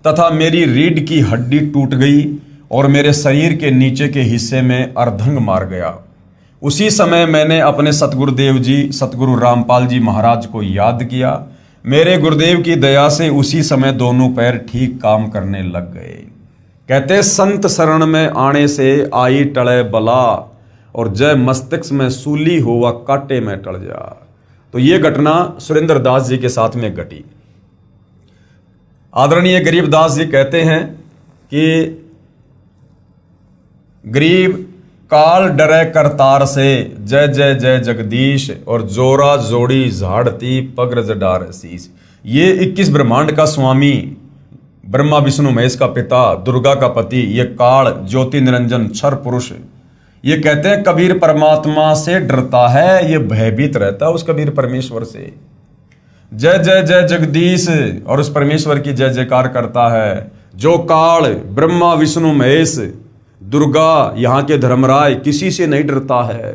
तथा मेरी रीढ़ की हड्डी टूट गई और मेरे शरीर के नीचे के हिस्से में अर्धंग मार गया। उसी समय मैंने अपने सतगुरुदेव जी सतगुरु रामपाल जी महाराज को याद किया। मेरे गुरुदेव की दया से उसी समय दोनों पैर ठीक काम करने लग गए। कहते संत शरण में आने से आई टले बला और जय मस्तिष्क में सूली हो व कांटे में टल जा। तो ये घटना सुरेंद्र दास जी के साथ में घटी। आदरणीय गरीबदास जी कहते हैं कि गरीब काल डरे करतार से, जय जय जय जगदीश, और जोरा जोड़ी झाड़ती पग रज डार शीस। ये 21 ब्रह्मांड का स्वामी, ब्रह्मा विष्णु महेश का पिता, दुर्गा का पति, ये काल ज्योति निरंजन क्षर पुरुष, ये कहते हैं कबीर परमात्मा से डरता है, ये भयभीत रहता है उस कबीर परमेश्वर से। जय जय जय जगदीश, और उस परमेश्वर की जय जयकार करता है। जो काल ब्रह्मा विष्णु महेश दुर्गा यहाँ के धर्मराय किसी से नहीं डरता है,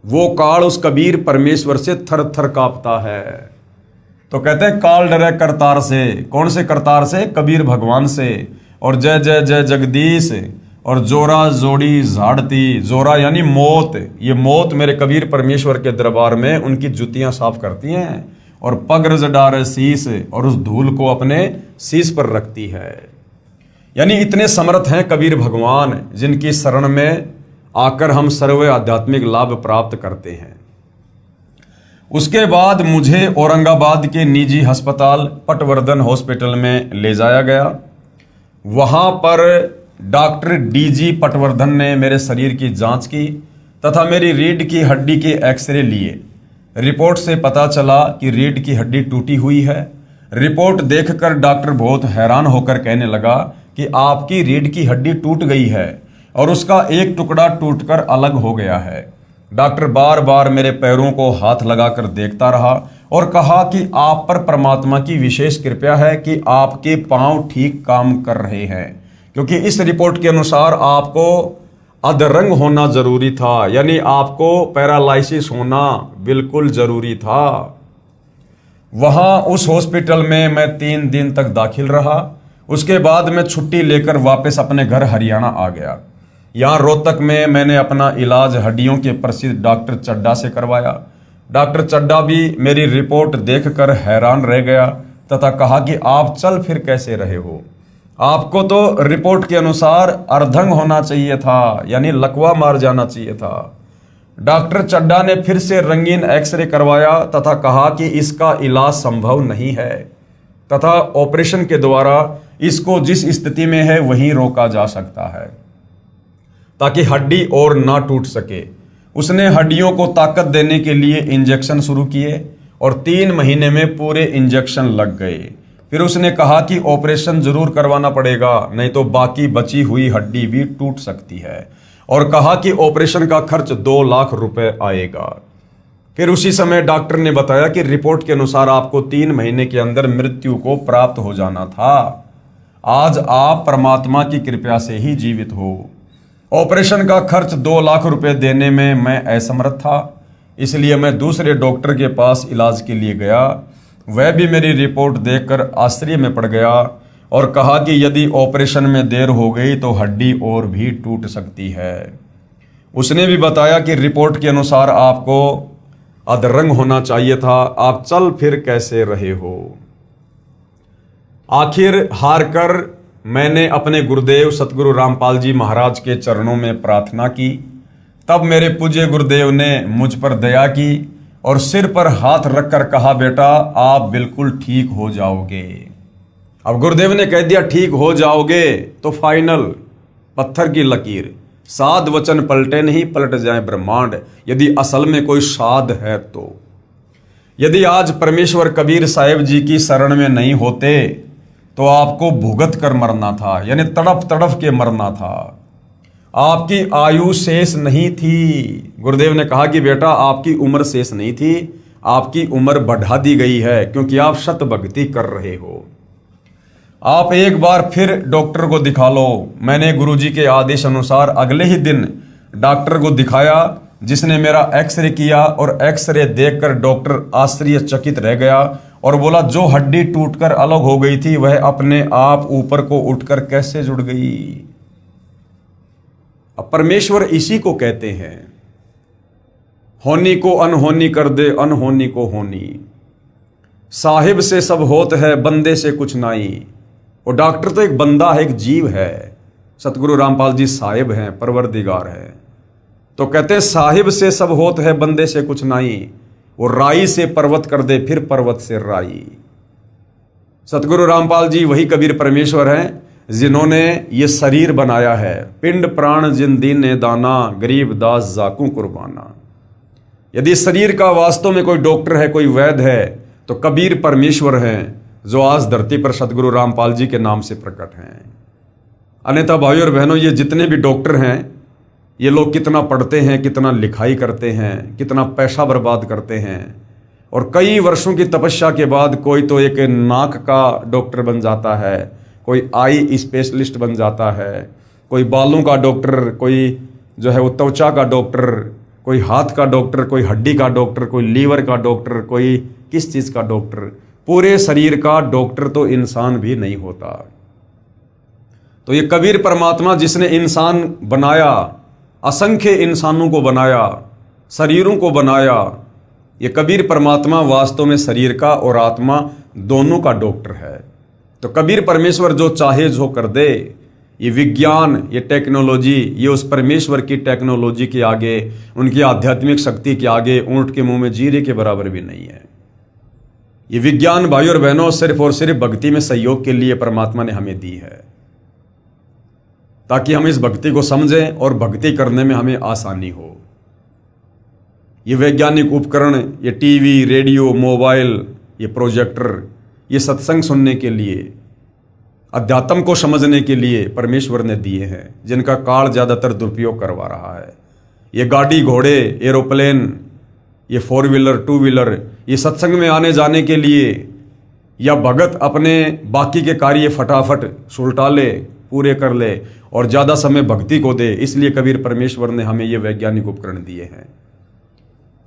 वो काल उस कबीर परमेश्वर से थर थर कांपता है। तो कहते हैं काल डरे करतार से, कौन से करतार से? कबीर भगवान से। और जय जय जय जगदीश, और जोरा जोड़ी झाड़ती, जोरा यानी मौत, ये मौत मेरे कबीर परमेश्वर के दरबार में उनकी जुतियां साफ करती हैं, और पग रज डारे शीस, और उस धूल को अपने शीस पर रखती है। यानी इतने समर्थ हैं कबीर भगवान, जिनकी शरण में आकर हम सर्व आध्यात्मिक लाभ प्राप्त करते हैं। उसके बाद मुझे औरंगाबाद के निजी अस्पताल पटवर्धन हॉस्पिटल में ले जाया गया। वहां पर डॉक्टर डीजी पटवर्धन ने मेरे शरीर की जांच की तथा मेरी रीढ़ की हड्डी के एक्सरे लिए। रिपोर्ट से पता चला कि रीढ़ की हड्डी टूटी हुई है। रिपोर्ट देखकर डॉक्टर बहुत हैरान होकर कहने लगा कि आपकी रीढ़ की हड्डी टूट गई है और उसका एक टुकड़ा टूटकर अलग हो गया है। डॉक्टर बार बार मेरे पैरों को हाथ लगाकर देखता रहा और कहा कि आप पर परमात्मा की विशेष कृपा है कि आपके पांव ठीक काम कर रहे हैं, क्योंकि इस रिपोर्ट के अनुसार आपको अधरंग होना जरूरी था, यानी आपको पैरालिसिस होना बिल्कुल जरूरी था। वहां उस हॉस्पिटल में मैं 3 दिन तक दाखिल रहा। उसके बाद मैं छुट्टी लेकर वापस अपने घर हरियाणा आ गया। यहाँ रोहतक में मैंने अपना इलाज हड्डियों के प्रसिद्ध डॉक्टर चड्डा से करवाया। डॉक्टर चड्डा भी मेरी रिपोर्ट देखकर हैरान रह गया तथा कहा कि आप चल फिर कैसे रहे हो, आपको तो रिपोर्ट के अनुसार अर्धंग होना चाहिए था, यानी लकवा मार जाना चाहिए था। डॉक्टर चड्डा ने फिर से रंगीन एक्सरे करवाया तथा कहा कि इसका इलाज संभव नहीं है तथा ऑपरेशन के द्वारा इसको जिस स्थिति में है वहीं रोका जा सकता है ताकि हड्डी और ना टूट सके। उसने हड्डियों को ताकत देने के लिए इंजेक्शन शुरू किए और 3 महीने में पूरे इंजेक्शन लग गए। फिर उसने कहा कि ऑपरेशन जरूर करवाना पड़ेगा, नहीं तो बाकी बची हुई हड्डी भी टूट सकती है, और कहा कि ऑपरेशन का खर्च 2 लाख रुपए आएगा। फिर उसी समय डॉक्टर ने बताया कि रिपोर्ट के अनुसार आपको 3 महीने के अंदर मृत्यु को प्राप्त हो जाना था। आज आप परमात्मा की कृपा से ही जीवित हो। ऑपरेशन का खर्च 2 लाख रुपए देने में मैं असमर्थ था, इसलिए मैं दूसरे डॉक्टर के पास इलाज के लिए गया। वह भी मेरी रिपोर्ट देखकर आश्चर्य में पड़ गया और कहा कि यदि ऑपरेशन में देर हो गई तो हड्डी और भी टूट सकती है। उसने भी बताया कि रिपोर्ट के अनुसार आपको अधरंग होना चाहिए था, आप चल फिर कैसे रहे हो। आखिर हार कर मैंने अपने गुरुदेव सतगुरु रामपाल जी महाराज के चरणों में प्रार्थना की। तब मेरे पूज्य गुरुदेव ने मुझ पर दया की और सिर पर हाथ रखकर कहा, बेटा आप बिल्कुल ठीक हो जाओगे। अब गुरुदेव ने कह दिया ठीक हो जाओगे तो फाइनल, पत्थर की लकीर, साध वचन पलटे नहीं पलट जाए ब्रह्मांड, यदि असल में कोई साध है तो। यदि आज परमेश्वर कबीर साहिब जी की शरण में नहीं होते तो आपको भुगत कर मरना था, यानी तड़प तड़प के मरना था। आपकी आयु शेष नहीं थी। गुरुदेव ने कहा कि बेटा आपकी उम्र शेष नहीं थी, आपकी उम्र बढ़ा दी गई है क्योंकि आप शत भक्ति कर रहे हो। आप एक बार फिर डॉक्टर को दिखा लो। मैंने गुरुजी के आदेश अनुसार अगले ही दिन डॉक्टर को दिखाया, जिसने मेरा एक्सरे किया और एक्सरे देखकर डॉक्टर आश्चर्यचकित रह गया और बोला, जो हड्डी टूटकर अलग हो गई थी वह अपने आप ऊपर को उठकर कैसे जुड़ गई। अब परमेश्वर इसी को कहते हैं, होनी को अनहोनी कर दे अनहोनी को होनी, साहिब से सब होत है बंदे से कुछ नहीं। और डॉक्टर तो एक बंदा है, एक जीव है। सतगुरु रामपाल जी साहिब हैं, परवरदिगार हैं। तो कहते हैं साहिब से सब होत है बंदे से कुछ नहीं, वो राई से पर्वत कर दे फिर पर्वत से राई। सतगुरु रामपाल जी वही कबीर परमेश्वर हैं जिन्होंने ये शरीर बनाया है। पिंड प्राण जिन दीन ने दाना, गरीब दास जाकू कुर्बाना। यदि शरीर का वास्तव में कोई डॉक्टर है, कोई वैद्य है, तो कबीर परमेश्वर हैं, जो आज धरती पर सतगुरु रामपाल जी के नाम से प्रकट हैं। अन्यथा भाइयों और बहनों, ये जितने भी डॉक्टर हैं, ये लोग कितना पढ़ते हैं, कितना लिखाई करते हैं, कितना पैसा बर्बाद करते हैं, और कई वर्षों की तपस्या के बाद कोई तो एक नाक का डॉक्टर बन जाता है, कोई आई स्पेशलिस्ट बन जाता है, कोई बालों का डॉक्टर, कोई जो है वो त्वचा का डॉक्टर, कोई हाथ का डॉक्टर, कोई हड्डी का डॉक्टर, कोई लीवर का डॉक्टर, कोई किस चीज़ का डॉक्टर। पूरे शरीर का डॉक्टर तो इंसान भी नहीं होता। तो ये कबीर परमात्मा जिसने इंसान बनाया, असंख्य इंसानों को बनाया, शरीरों को बनाया, ये कबीर परमात्मा वास्तव में शरीर का और आत्मा दोनों का डॉक्टर है। तो कबीर परमेश्वर जो चाहे जो कर दे। ये विज्ञान, ये टेक्नोलॉजी, ये उस परमेश्वर की टेक्नोलॉजी के आगे, उनकी आध्यात्मिक शक्ति के आगे ऊंट के मुंह में जीरे के बराबर भी नहीं है। ये विज्ञान भाई और बहनों सिर्फ और सिर्फ भक्ति में सहयोग के लिए परमात्मा ने हमें दी है, ताकि हम इस भक्ति को समझें और भक्ति करने में हमें आसानी हो। ये वैज्ञानिक उपकरण, ये टीवी, रेडियो, मोबाइल, ये प्रोजेक्टर, ये सत्संग सुनने के लिए, अध्यात्म को समझने के लिए परमेश्वर ने दिए हैं, जिनका काल ज़्यादातर दुरुपयोग करवा रहा है। ये गाड़ी, घोड़े, एरोप्लेन, ये 4 व्हीलर, 2 व्हीलर, ये सत्संग में आने जाने के लिए, या भगत अपने बाकी के कार्य फटाफट सुलटा ले, पूरे कर ले और ज़्यादा समय भक्ति को दे, इसलिए कबीर परमेश्वर ने हमें ये वैज्ञानिक उपकरण दिए हैं।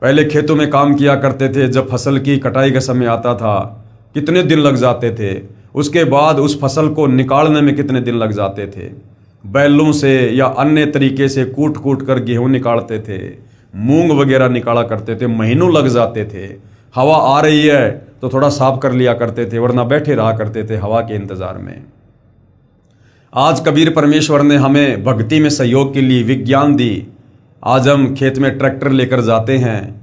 पहले खेतों में काम किया करते थे, जब फसल की कटाई का समय आता था कितने दिन लग जाते थे, उसके बाद उस फसल को निकालने में कितने दिन लग जाते थे। बैलों से या अन्य तरीके से कूट कूट कर गेहूँ निकालते थे, मूंग वगैरह निकाला करते थे, महीनों लग जाते थे। हवा आ रही है तो थोड़ा साफ कर लिया करते थे, वरना बैठे रहा करते थे हवा के इंतज़ार में। आज कबीर परमेश्वर ने हमें भक्ति में सहयोग के लिए विज्ञान दी। आज हम खेत में ट्रैक्टर लेकर जाते हैं,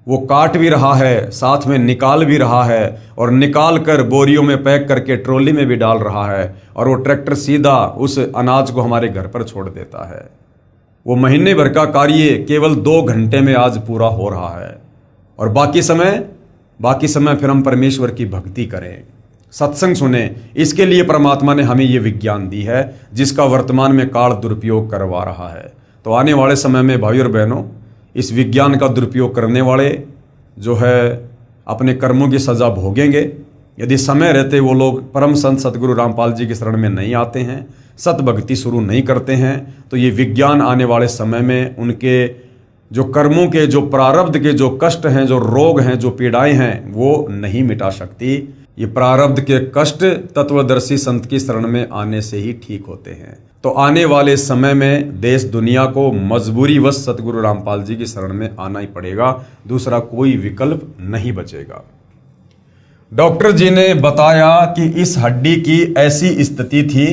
वो काट भी रहा है, साथ में निकाल भी रहा है, और निकाल कर बोरियों में पैक करके ट्रॉली में भी डाल रहा है, और वो ट्रैक्टर सीधा उस अनाज को हमारे घर पर छोड़ देता है। वो महीने भर का कार्य केवल 2 घंटे में आज पूरा हो रहा है, और बाकी समय फिर हम परमेश्वर की भक्ति करें, सत्संग सुने। इसके लिए परमात्मा ने हमें ये विज्ञान दी है, जिसका वर्तमान में काल दुरुपयोग करवा रहा है। तो आने वाले समय में भाई और बहनों, इस विज्ञान का दुरुपयोग करने वाले जो है अपने कर्मों की सज़ा भोगेंगे। यदि समय रहते वो लोग परम संत सतगुरु रामपाल जी की शरण में नहीं आते हैं, सत भक्ति शुरू नहीं करते हैं, तो ये विज्ञान आने वाले समय में उनके जो कर्मों के, जो प्रारब्ध के जो कष्ट हैं, जो रोग हैं, जो पीड़ाएं हैं, वो नहीं मिटा सकती। ये प्रारब्ध के कष्ट तत्वदर्शी संत की शरण में आने से ही ठीक होते हैं। तो आने वाले समय में देश दुनिया को मजबूरीवश सतगुरु रामपाल जी की शरण में आना ही पड़ेगा, दूसरा कोई विकल्प नहीं बचेगा। डॉक्टर जी ने बताया कि इस हड्डी की ऐसी स्थिति थी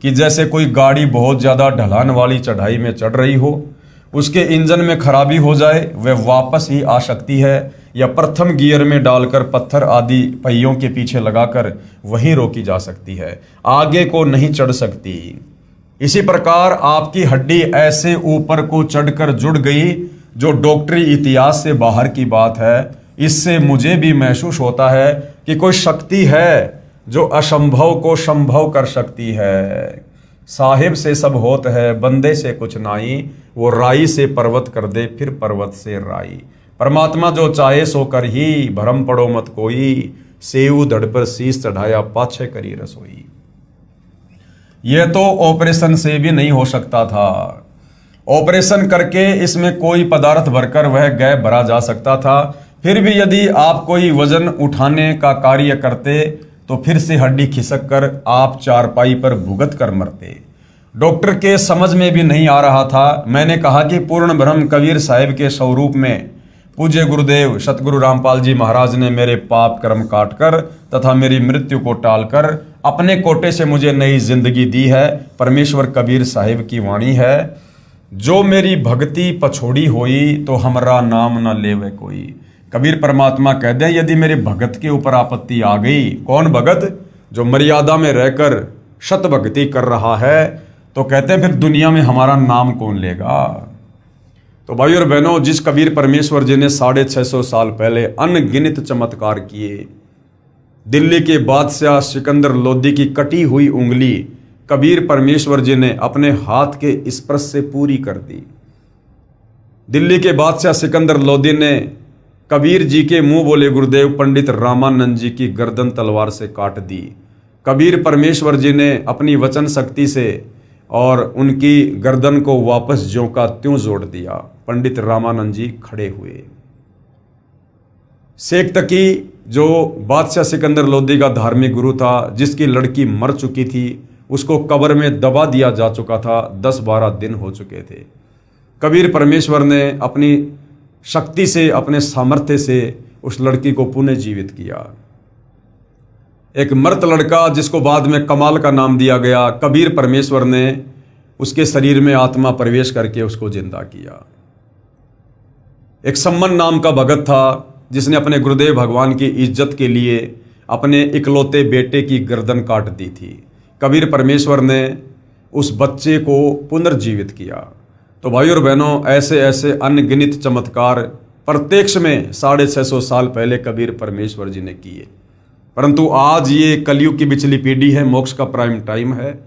कि जैसे कोई गाड़ी बहुत ज़्यादा ढलान वाली चढ़ाई में चढ़ रही हो, उसके इंजन में खराबी हो जाए, वह वापस ही आ सकती है, या प्रथम गियर में डालकर पत्थर आदि पहियों के पीछे लगाकर वहीं रोकी जा सकती है, आगे को नहीं चढ़ सकती। इसी प्रकार आपकी हड्डी ऐसे ऊपर को चढ़कर जुड़ गई, जो डॉक्टरी इतिहास से बाहर की बात है। इससे मुझे भी महसूस होता है कि कोई शक्ति है जो असंभव को संभव कर सकती है। साहिब से सब होत है, बंदे से कुछ नाई, वो राई से पर्वत कर दे, फिर पर्वत से राई। परमात्मा जो चाहे सो कर ही, भरम पड़ो मत कोई, सेऊ धड़ पर शीश चढ़ाया, पाछे करी रसोई। यह तो ऑपरेशन से भी नहीं हो सकता था। ऑपरेशन करके इसमें कोई पदार्थ भरकर वह गैप भरा जा सकता था। फिर भी यदि आप कोई वजन उठाने का कार्य करते तो फिर से हड्डी खिसक कर आप चारपाई पर भुगत कर मरते। डॉक्टर के समझ में भी नहीं आ रहा था। मैंने कहा कि पूर्ण ब्रह्म कबीर साहिब के स्वरूप में पूज्य गुरुदेव सतगुरु रामपाल जी महाराज ने मेरे पाप कर्म काटकर तथा मेरी मृत्यु को टालकर अपने कोटे से मुझे नई जिंदगी दी है। परमेश्वर कबीर साहिब की वाणी है, जो मेरी भक्ति पछोड़ी होई तो हमरा नाम न लेवे कोई। कबीर परमात्मा कह दे, यदि मेरे भगत के ऊपर आपत्ति आ गई, कौन भगत? जो मर्यादा में रहकर शत भक्ति कर रहा है, तो कहते हैं फिर दुनिया में हमारा नाम कौन लेगा। तो भाई और बहनों, जिस कबीर परमेश्वर जी ने 650 साल पहले अनगिनत चमत्कार किए, दिल्ली के बादशाह सिकंदर लोदी की कटी हुई उंगली कबीर परमेश्वर जी ने अपने हाथ के स्पर्श से पूरी कर दी। दिल्ली के बादशाह सिकंदर लोदी ने कबीर जी के मुंह बोले गुरुदेव पंडित रामानंद जी की गर्दन तलवार से काट दी। कबीर परमेश्वर जी ने अपनी वचन शक्ति से और उनकी गर्दन को वापस ज्यों का त्यों जोड़ दिया। पंडित रामानंद जी खड़े हुए। शेख तकी जो बादशाह सिकंदर लोदी का धार्मिक गुरु था, जिसकी लड़की मर चुकी थी, उसको कब्र में दबा दिया जा चुका था, 10-12 दिन हो चुके थे। कबीर परमेश्वर ने अपनी शक्ति से, अपने सामर्थ्य से उस लड़की को पुनः जीवित किया। एक मृत लड़का जिसको बाद में कमाल का नाम दिया गया, कबीर परमेश्वर ने उसके शरीर में आत्मा प्रवेश करके उसको जिंदा किया। एक सम्मन नाम का भगत था जिसने अपने गुरुदेव भगवान की इज्जत के लिए अपने इकलौते बेटे की गर्दन काट दी थी। कबीर परमेश्वर ने उस बच्चे को पुनर्जीवित किया। तो भाई और बहनों, ऐसे ऐसे अनगिनत चमत्कार प्रत्यक्ष में 650 साल पहले कबीर परमेश्वर जी ने किए। परंतु आज ये कलयुग की बिचली पीढ़ी है, मोक्ष का प्राइम टाइम है।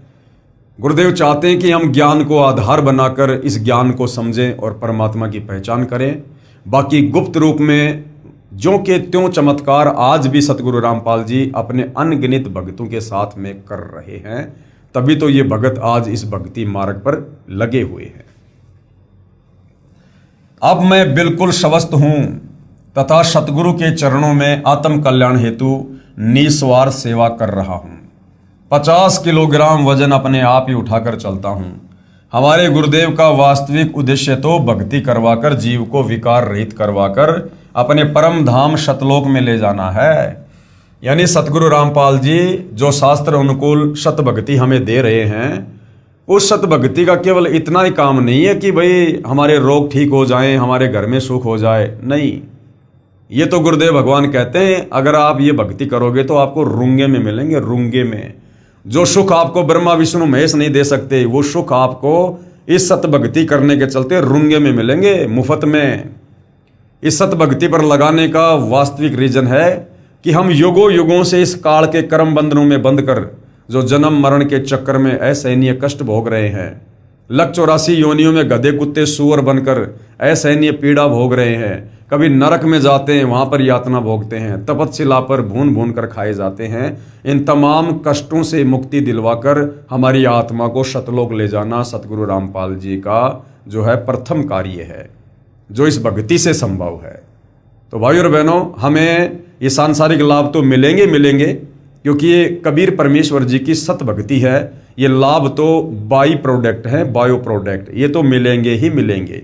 गुरुदेव चाहते हैं कि हम ज्ञान को आधार बनाकर इस ज्ञान को समझें और परमात्मा की पहचान करें। बाकी गुप्त रूप में ज्यों के त्यों चमत्कार आज भी सतगुरु रामपाल जी अपने अनगिनत भक्तों के साथ में कर रहे हैं। तभी तो ये भगत आज इस भक्ति मार्ग पर लगे हुए हैं। अब मैं बिल्कुल स्वस्थ हूं तथा सतगुरु के चरणों में आत्म कल्याण हेतु निस्वार्थ सेवा कर रहा हूं। 50 किलोग्राम वजन अपने आप ही उठाकर चलता हूं। हमारे गुरुदेव का वास्तविक उद्देश्य तो भक्ति करवाकर जीव को विकार रहित करवाकर अपने परम धाम शतलोक में ले जाना है। यानी सतगुरु रामपाल जी जो शास्त्र अनुकूल शत भक्ति हमें दे रहे हैं, उस शत भक्ति का केवल इतना ही काम नहीं है कि भाई हमारे रोग ठीक हो जाएं, हमारे घर में सुख हो जाए। नहीं, ये तो गुरुदेव भगवान कहते हैं अगर आप ये भक्ति करोगे तो आपको रुंगे में मिलेंगे। रुंगे में जो सुख आपको ब्रह्मा विष्णु महेश नहीं दे सकते, वो सुख आपको इस सत भक्ति करने के चलते रुंगे में मिलेंगे, मुफ्त में। इस सत भक्ति पर लगाने का वास्तविक रीजन है कि हम युगों युगों से इस काल के कर्म बंधनों में बंध कर जो जन्म मरण के चक्कर में असहनीय कष्ट भोग रहे हैं, 184 योनियों में गधे कुत्ते सूअर बनकर असहनीय पीड़ा भोग रहे हैं, कभी नरक में जाते हैं, वहां पर यातना भोगते हैं, तपस्या पर भून भून कर खाए जाते हैं। इन तमाम कष्टों से मुक्ति दिलवाकर हमारी आत्मा को शतलोक ले जाना सतगुरु रामपाल जी का जो है प्रथम कार्य है, जो इस भक्ति से संभव है। तो भाई और बहनों, हमें ये सांसारिक लाभ तो मिलेंगे क्योंकि ये कबीर परमेश्वर जी की सत भक्ति है। ये लाभ तो बाई प्रोडक्ट है, बायो प्रोडक्ट, ये तो मिलेंगे ही मिलेंगे।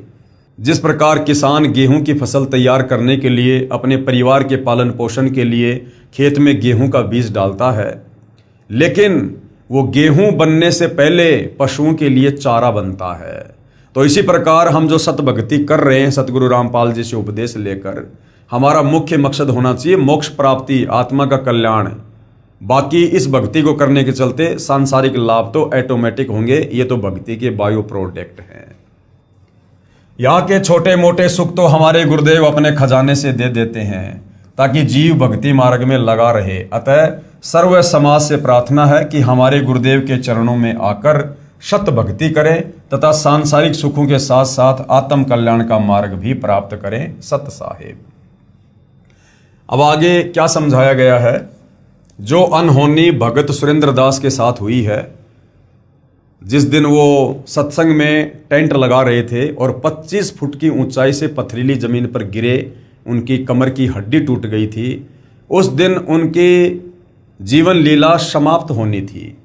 जिस प्रकार किसान गेहूं की फसल तैयार करने के लिए अपने परिवार के पालन पोषण के लिए खेत में गेहूं का बीज डालता है, लेकिन वो गेहूं बनने से पहले पशुओं के लिए चारा बनता है। तो इसी प्रकार हम जो सत भक्ति कर रहे हैं सतगुरु रामपाल जी से उपदेश लेकर, हमारा मुख्य मकसद होना चाहिए मोक्ष प्राप्ति, आत्मा का कल्याण। बाकी इस भक्ति को करने के चलते सांसारिक लाभ तो ऑटोमेटिक होंगे, ये तो भक्ति के बायो प्रोडक्ट हैं। यहाँ के छोटे मोटे सुख तो हमारे गुरुदेव अपने खजाने से दे देते हैं ताकि जीव भक्ति मार्ग में लगा रहे। अतः सर्व समाज से प्रार्थना है कि हमारे गुरुदेव के चरणों में आकर शत भक्ति करें तथा सांसारिक सुखों के साथ साथ आत्म कल्याण का मार्ग भी प्राप्त करें। सत साहेब। अब आगे क्या समझाया गया है, जो अनहोनी भगत सुरेंद्र दास के साथ हुई है, जिस दिन वो सत्संग में टेंट लगा रहे थे और 25 फुट की ऊंचाई से पथरीली जमीन पर गिरे, उनकी कमर की हड्डी टूट गई थी। उस दिन उनकी जीवन लीला समाप्त होनी थी।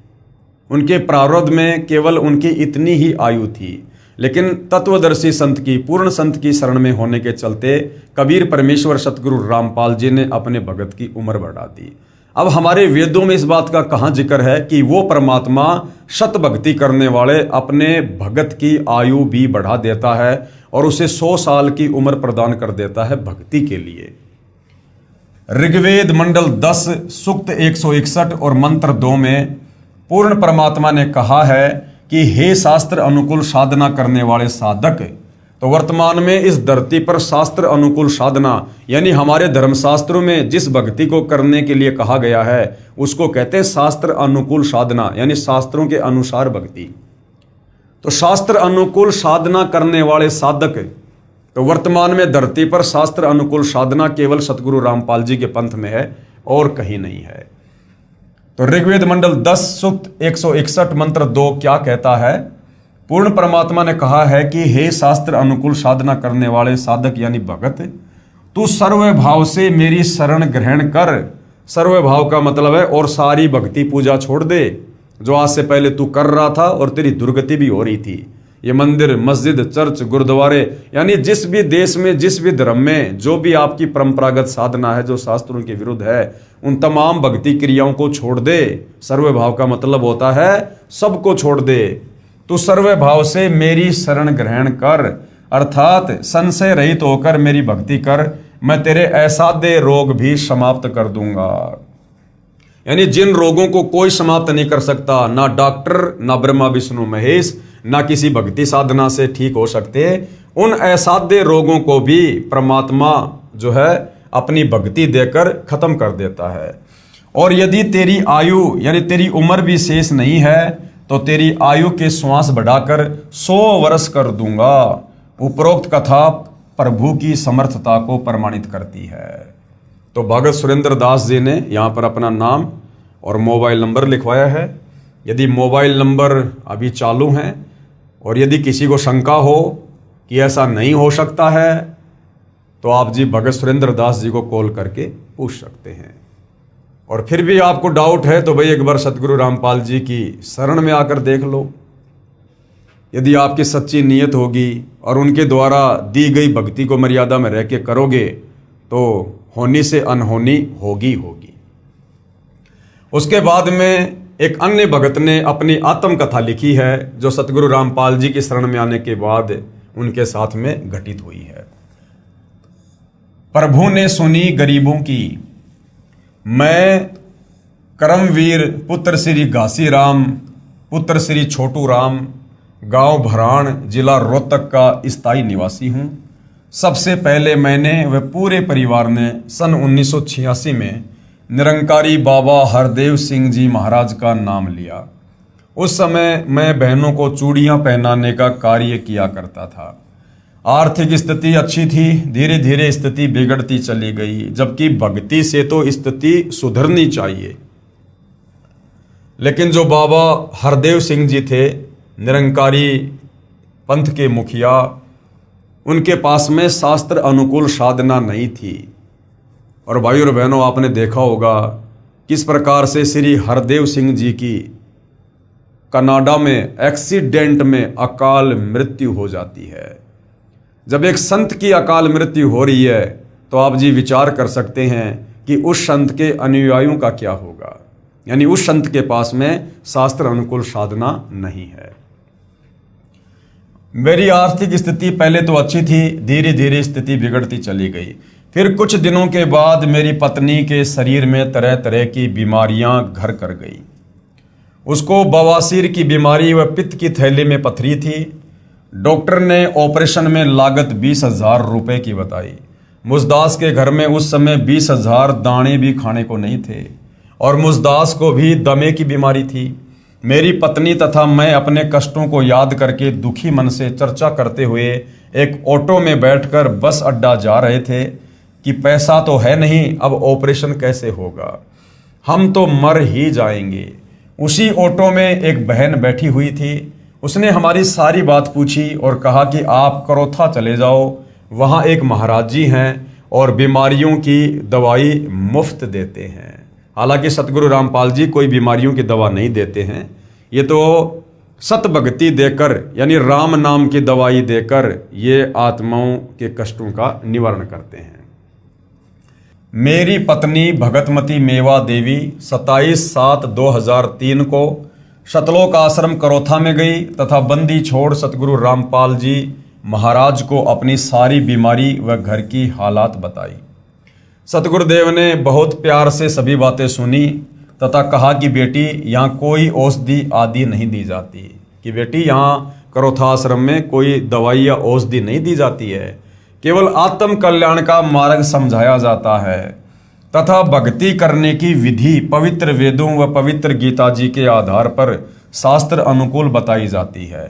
उनके प्रारब्ध में केवल उनकी इतनी ही आयु थी, लेकिन तत्वदर्शी संत की, पूर्ण संत की शरण में होने के चलते कबीर परमेश्वर सतगुरु रामपाल जी ने अपने भगत की उम्र बढ़ा दी। अब हमारे वेदों में इस बात का कहाँ जिक्र है कि वो परमात्मा शत भक्ति करने वाले अपने भगत की आयु भी बढ़ा देता है और उसे 100 साल की उम्र प्रदान कर देता है भक्ति के लिए। ऋग्वेद मंडल 10 सूक्त 161 और मंत्र 2 में पूर्ण परमात्मा ने कहा है कि हे शास्त्र अनुकूल साधना करने वाले साधक। तो वर्तमान में इस धरती पर शास्त्र अनुकूल साधना यानी हमारे धर्मशास्त्रों में जिस भक्ति को करने के लिए कहा गया है उसको कहते हैं शास्त्र अनुकूल साधना, यानी शास्त्रों के अनुसार भक्ति। तो शास्त्र अनुकूल साधना करने वाले साधक, तो वर्तमान में धरती पर शास्त्र अनुकूल साधना केवल सतगुरु रामपाल जी के पंथ में है और कहीं नहीं है। तो ऋग्वेद मंडल 10 सूक्त 161 मंत्र 2 क्या कहता है? पूर्ण परमात्मा ने कहा है कि हे शास्त्र अनुकूल साधना करने वाले साधक यानी भगत, तू सर्व भाव से मेरी शरण ग्रहण कर। सर्व भाव का मतलब है और सारी भक्ति पूजा छोड़ दे जो आज से पहले तू कर रहा था और तेरी दुर्गति भी हो रही थी। ये मंदिर, मस्जिद, चर्च, गुरुद्वारे यानी जिस भी देश में, जिस भी धर्म में जो भी आपकी परंपरागत साधना है जो शास्त्रों के विरुद्ध है, उन तमाम भक्ति क्रियाओं को छोड़ दे। सर्व भाव का मतलब होता है सबको छोड़ दे। तू सर्व भाव से मेरी शरण ग्रहण कर, अर्थात संशय रहित होकर मेरी भक्ति कर, मैं तेरे असाध्य रोग भी समाप्त कर दूंगा। यानी जिन रोगों को कोई समाप्त नहीं कर सकता, ना डॉक्टर, ना ब्रह्मा विष्णु महेश, ना किसी भक्ति साधना से ठीक हो सकते, उन असाध्य रोगों को भी परमात्मा जो है अपनी भक्ति देकर खत्म कर देता है। और यदि तेरी आयु यानी तेरी उम्र भी शेष नहीं है तो तेरी आयु के श्वास बढ़ाकर 100 वर्ष कर दूंगा। उपरोक्त कथा प्रभु की समर्थता को प्रमाणित करती है। तो भगत सुरेंद्र दास जी ने यहाँ पर अपना नाम और मोबाइल नंबर लिखवाया है। यदि मोबाइल नंबर अभी चालू हैं और यदि किसी को शंका हो कि ऐसा नहीं हो सकता है तो आप जी भगत सुरेंद्र दास जी को कॉल करके पूछ सकते हैं। और फिर भी आपको डाउट है तो भाई एक बार सतगुरु रामपाल जी की शरण में आकर देख लो। यदि आपकी सच्ची नीयत होगी और उनके द्वारा दी गई भक्ति को मर्यादा में रह के करोगे तो होनी से अनहोनी होगी होगी। उसके बाद में एक अन्य भगत ने अपनी आत्मकथा लिखी है जो सतगुरु रामपाल जी की शरण में आने के बाद उनके साथ में घटित हुई है। प्रभु ने सुनी गरीबों की, मैं करमवीर पुत्र श्री घासी राम पुत्र श्री छोटू राम गांव भराण जिला रोहतक का स्थायी निवासी हूं। सबसे पहले मैंने व पूरे परिवार ने सन 1986 में निरंकारी बाबा हरदेव सिंह जी महाराज का नाम लिया। उस समय मैं बहनों को चूड़ियां पहनाने का कार्य किया करता था। आर्थिक स्थिति अच्छी थी, धीरे धीरे स्थिति बिगड़ती चली गई, जबकि भक्ति से तो स्थिति सुधरनी चाहिए। लेकिन जो बाबा हरदेव सिंह जी थे, निरंकारी पंथ के मुखिया, उनके पास में शास्त्र अनुकूल साधना नहीं थी। और भाई और बहनों, आपने देखा होगा किस प्रकार से श्री हरदेव सिंह जी की कनाडा में एक्सीडेंट में अकाल मृत्यु हो जाती है। जब एक संत की अकाल मृत्यु हो रही है तो आप जी विचार कर सकते हैं कि उस संत के अनुयायियों का क्या होगा। यानी उस संत के पास में शास्त्र अनुकूल साधना नहीं है। मेरी आर्थिक स्थिति पहले तो अच्छी थी, धीरे धीरे स्थिति बिगड़ती चली गई। फिर कुछ दिनों के बाद मेरी पत्नी के शरीर में तरह तरह की बीमारियां घर कर गई। उसको बवासीर की बीमारी व पित्त की थैली में पथरी थी। डॉक्टर ने ऑपरेशन में लागत 20,000 रुपए की बताई। मुझदास के घर में उस समय 20,000 दाने भी खाने को नहीं थे और मुझदास को भी दमे की बीमारी थी। मेरी पत्नी तथा मैं अपने कष्टों को याद करके दुखी मन से चर्चा करते हुए एक ऑटो में बैठकर बस अड्डा जा रहे थे कि पैसा तो है नहीं, अब ऑपरेशन कैसे होगा, हम तो मर ही जाएंगे। उसी ऑटो में एक बहन बैठी हुई थी। उसने हमारी सारी बात पूछी और कहा कि आप करोथा चले जाओ, वहाँ एक महाराज जी हैं और बीमारियों की दवाई मुफ्त देते हैं। हालांकि सतगुरु रामपाल जी कोई बीमारियों की दवा नहीं देते हैं, ये तो सत भक्ति देकर यानी राम नाम की दवाई देकर ये आत्माओं के कष्टों का निवारण करते हैं। मेरी पत्नी भगतमती मेवा देवी 27/7/2003 को सतलोक आश्रम करोथा में गई तथा बंदी छोड़ सतगुरु रामपाल जी महाराज को अपनी सारी बीमारी व घर की हालात बताई। सतगुरुदेव ने बहुत प्यार से सभी बातें सुनी तथा कहा कि बेटी यहाँ कोई औषधि आदि नहीं दी जाती, कि बेटी यहाँ करोथा आश्रम में कोई दवाई या औषधि नहीं दी जाती है, केवल आत्म कल्याण का मार्ग समझाया जाता है तथा भक्ति करने की विधि पवित्र वेदों व पवित्र गीता जी के आधार पर शास्त्र अनुकूल बताई जाती है।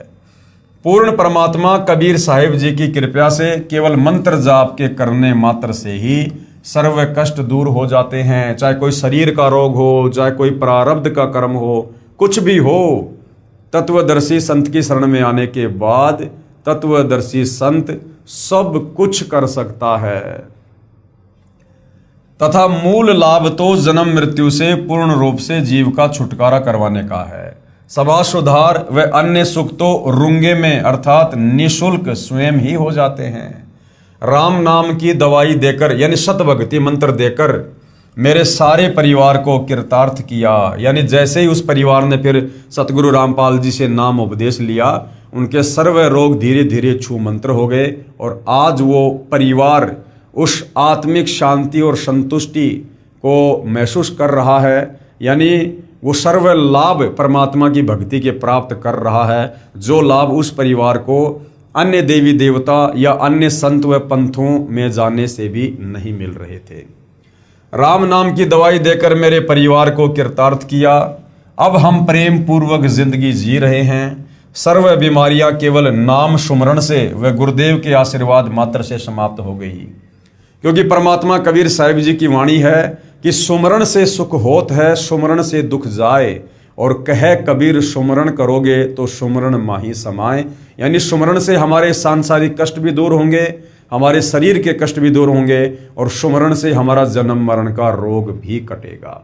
पूर्ण परमात्मा कबीर साहिब जी की कृपा से केवल मंत्र जाप के करने मात्र से ही सर्व कष्ट दूर हो जाते हैं, चाहे कोई शरीर का रोग हो, चाहे कोई प्रारब्ध का कर्म हो, कुछ भी हो। तत्वदर्शी संत की शरण में आने के बाद तत्वदर्शी संत सब कुछ कर सकता है तथा मूल लाभ तो जन्म मृत्यु से पूर्ण रूप से जीव का छुटकारा करवाने का है। समाज सुधार व अन्य सुख तो रुंगे में अर्थात निशुल्क स्वयं ही हो जाते हैं। राम नाम की दवाई देकर यानी शतभक्ति मंत्र देकर मेरे सारे परिवार को कृतार्थ किया। यानी जैसे ही उस परिवार ने फिर सतगुरु रामपाल जी से नाम उपदेश लिया, उनके सर्व रोग धीरे धीरे छू मंत्र हो गए और आज वो परिवार उस आत्मिक शांति और संतुष्टि को महसूस कर रहा है। यानी वो सर्व लाभ परमात्मा की भक्ति के प्राप्त कर रहा है, जो लाभ उस परिवार को अन्य देवी देवता या अन्य संत व पंथों में जाने से भी नहीं मिल रहे थे। राम नाम की दवाई देकर मेरे परिवार को कृतार्थ किया। अब हम प्रेम पूर्वक जिंदगी जी रहे हैं। सर्व बीमारियां केवल नाम सुमरण से व गुरुदेव के आशीर्वाद मात्र से समाप्त हो गई, क्योंकि परमात्मा कबीर साहिब जी की वाणी है कि सुमरण से सुख होत है, सुमरण से दुख जाए, और कहे कबीर सुमरण करोगे तो सुमरण माही समाए। यानी सुमरण से हमारे सांसारिक कष्ट भी दूर होंगे, हमारे शरीर के कष्ट भी दूर होंगे, और सुमरण से हमारा जन्म मरण का रोग भी कटेगा।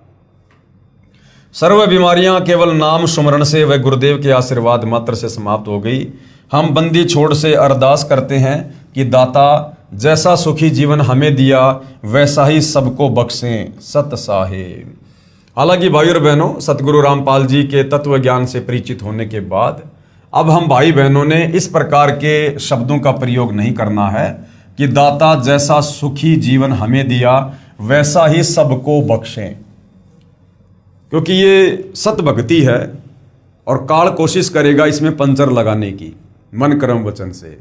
सर्व बीमारियां केवल नाम सुमरण से व गुरुदेव के आशीर्वाद मात्र से समाप्त हो गई। हम बंदी छोड़ से अरदास करते हैं कि दाता जैसा सुखी जीवन हमें दिया वैसा ही सबको बख्शें सत साहेब। हालांकि भाई और बहनों, सतगुरु रामपाल जी के तत्व ज्ञान से परिचित होने के बाद अब हम भाई बहनों ने इस प्रकार के शब्दों का प्रयोग नहीं करना है कि दाता जैसा सुखी जीवन हमें दिया वैसा ही सबको बख्शें, क्योंकि ये सत भक्ति है और काल कोशिश करेगा इसमें पंचर लगाने की मन कर्म वचन से।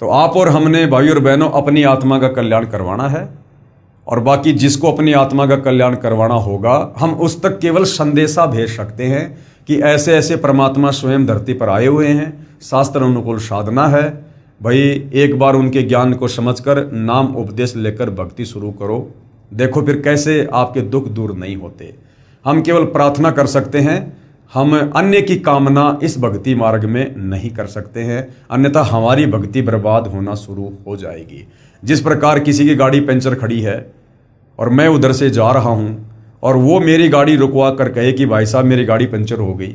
तो आप और हमने भाई और बहनों अपनी आत्मा का कल्याण करवाना है, और बाकी जिसको अपनी आत्मा का कल्याण करवाना होगा हम उस तक केवल संदेशा भेज सकते हैं कि ऐसे ऐसे परमात्मा स्वयं धरती पर आए हुए हैं, शास्त्र अनुकूल साधना है। भाई एक बार उनके ज्ञान को समझकर नाम उपदेश लेकर भक्ति शुरू करो, देखो फिर कैसे आपके दुख दूर नहीं होते। हम केवल प्रार्थना कर सकते हैं, हम अन्य की कामना इस भक्ति मार्ग में नहीं कर सकते हैं, अन्यथा हमारी भक्ति बर्बाद होना शुरू हो जाएगी। जिस प्रकार किसी की गाड़ी पंचर खड़ी है और मैं उधर से जा रहा हूं और वो मेरी गाड़ी रुकवा कर कहे कि भाई साहब मेरी गाड़ी पंचर हो गई,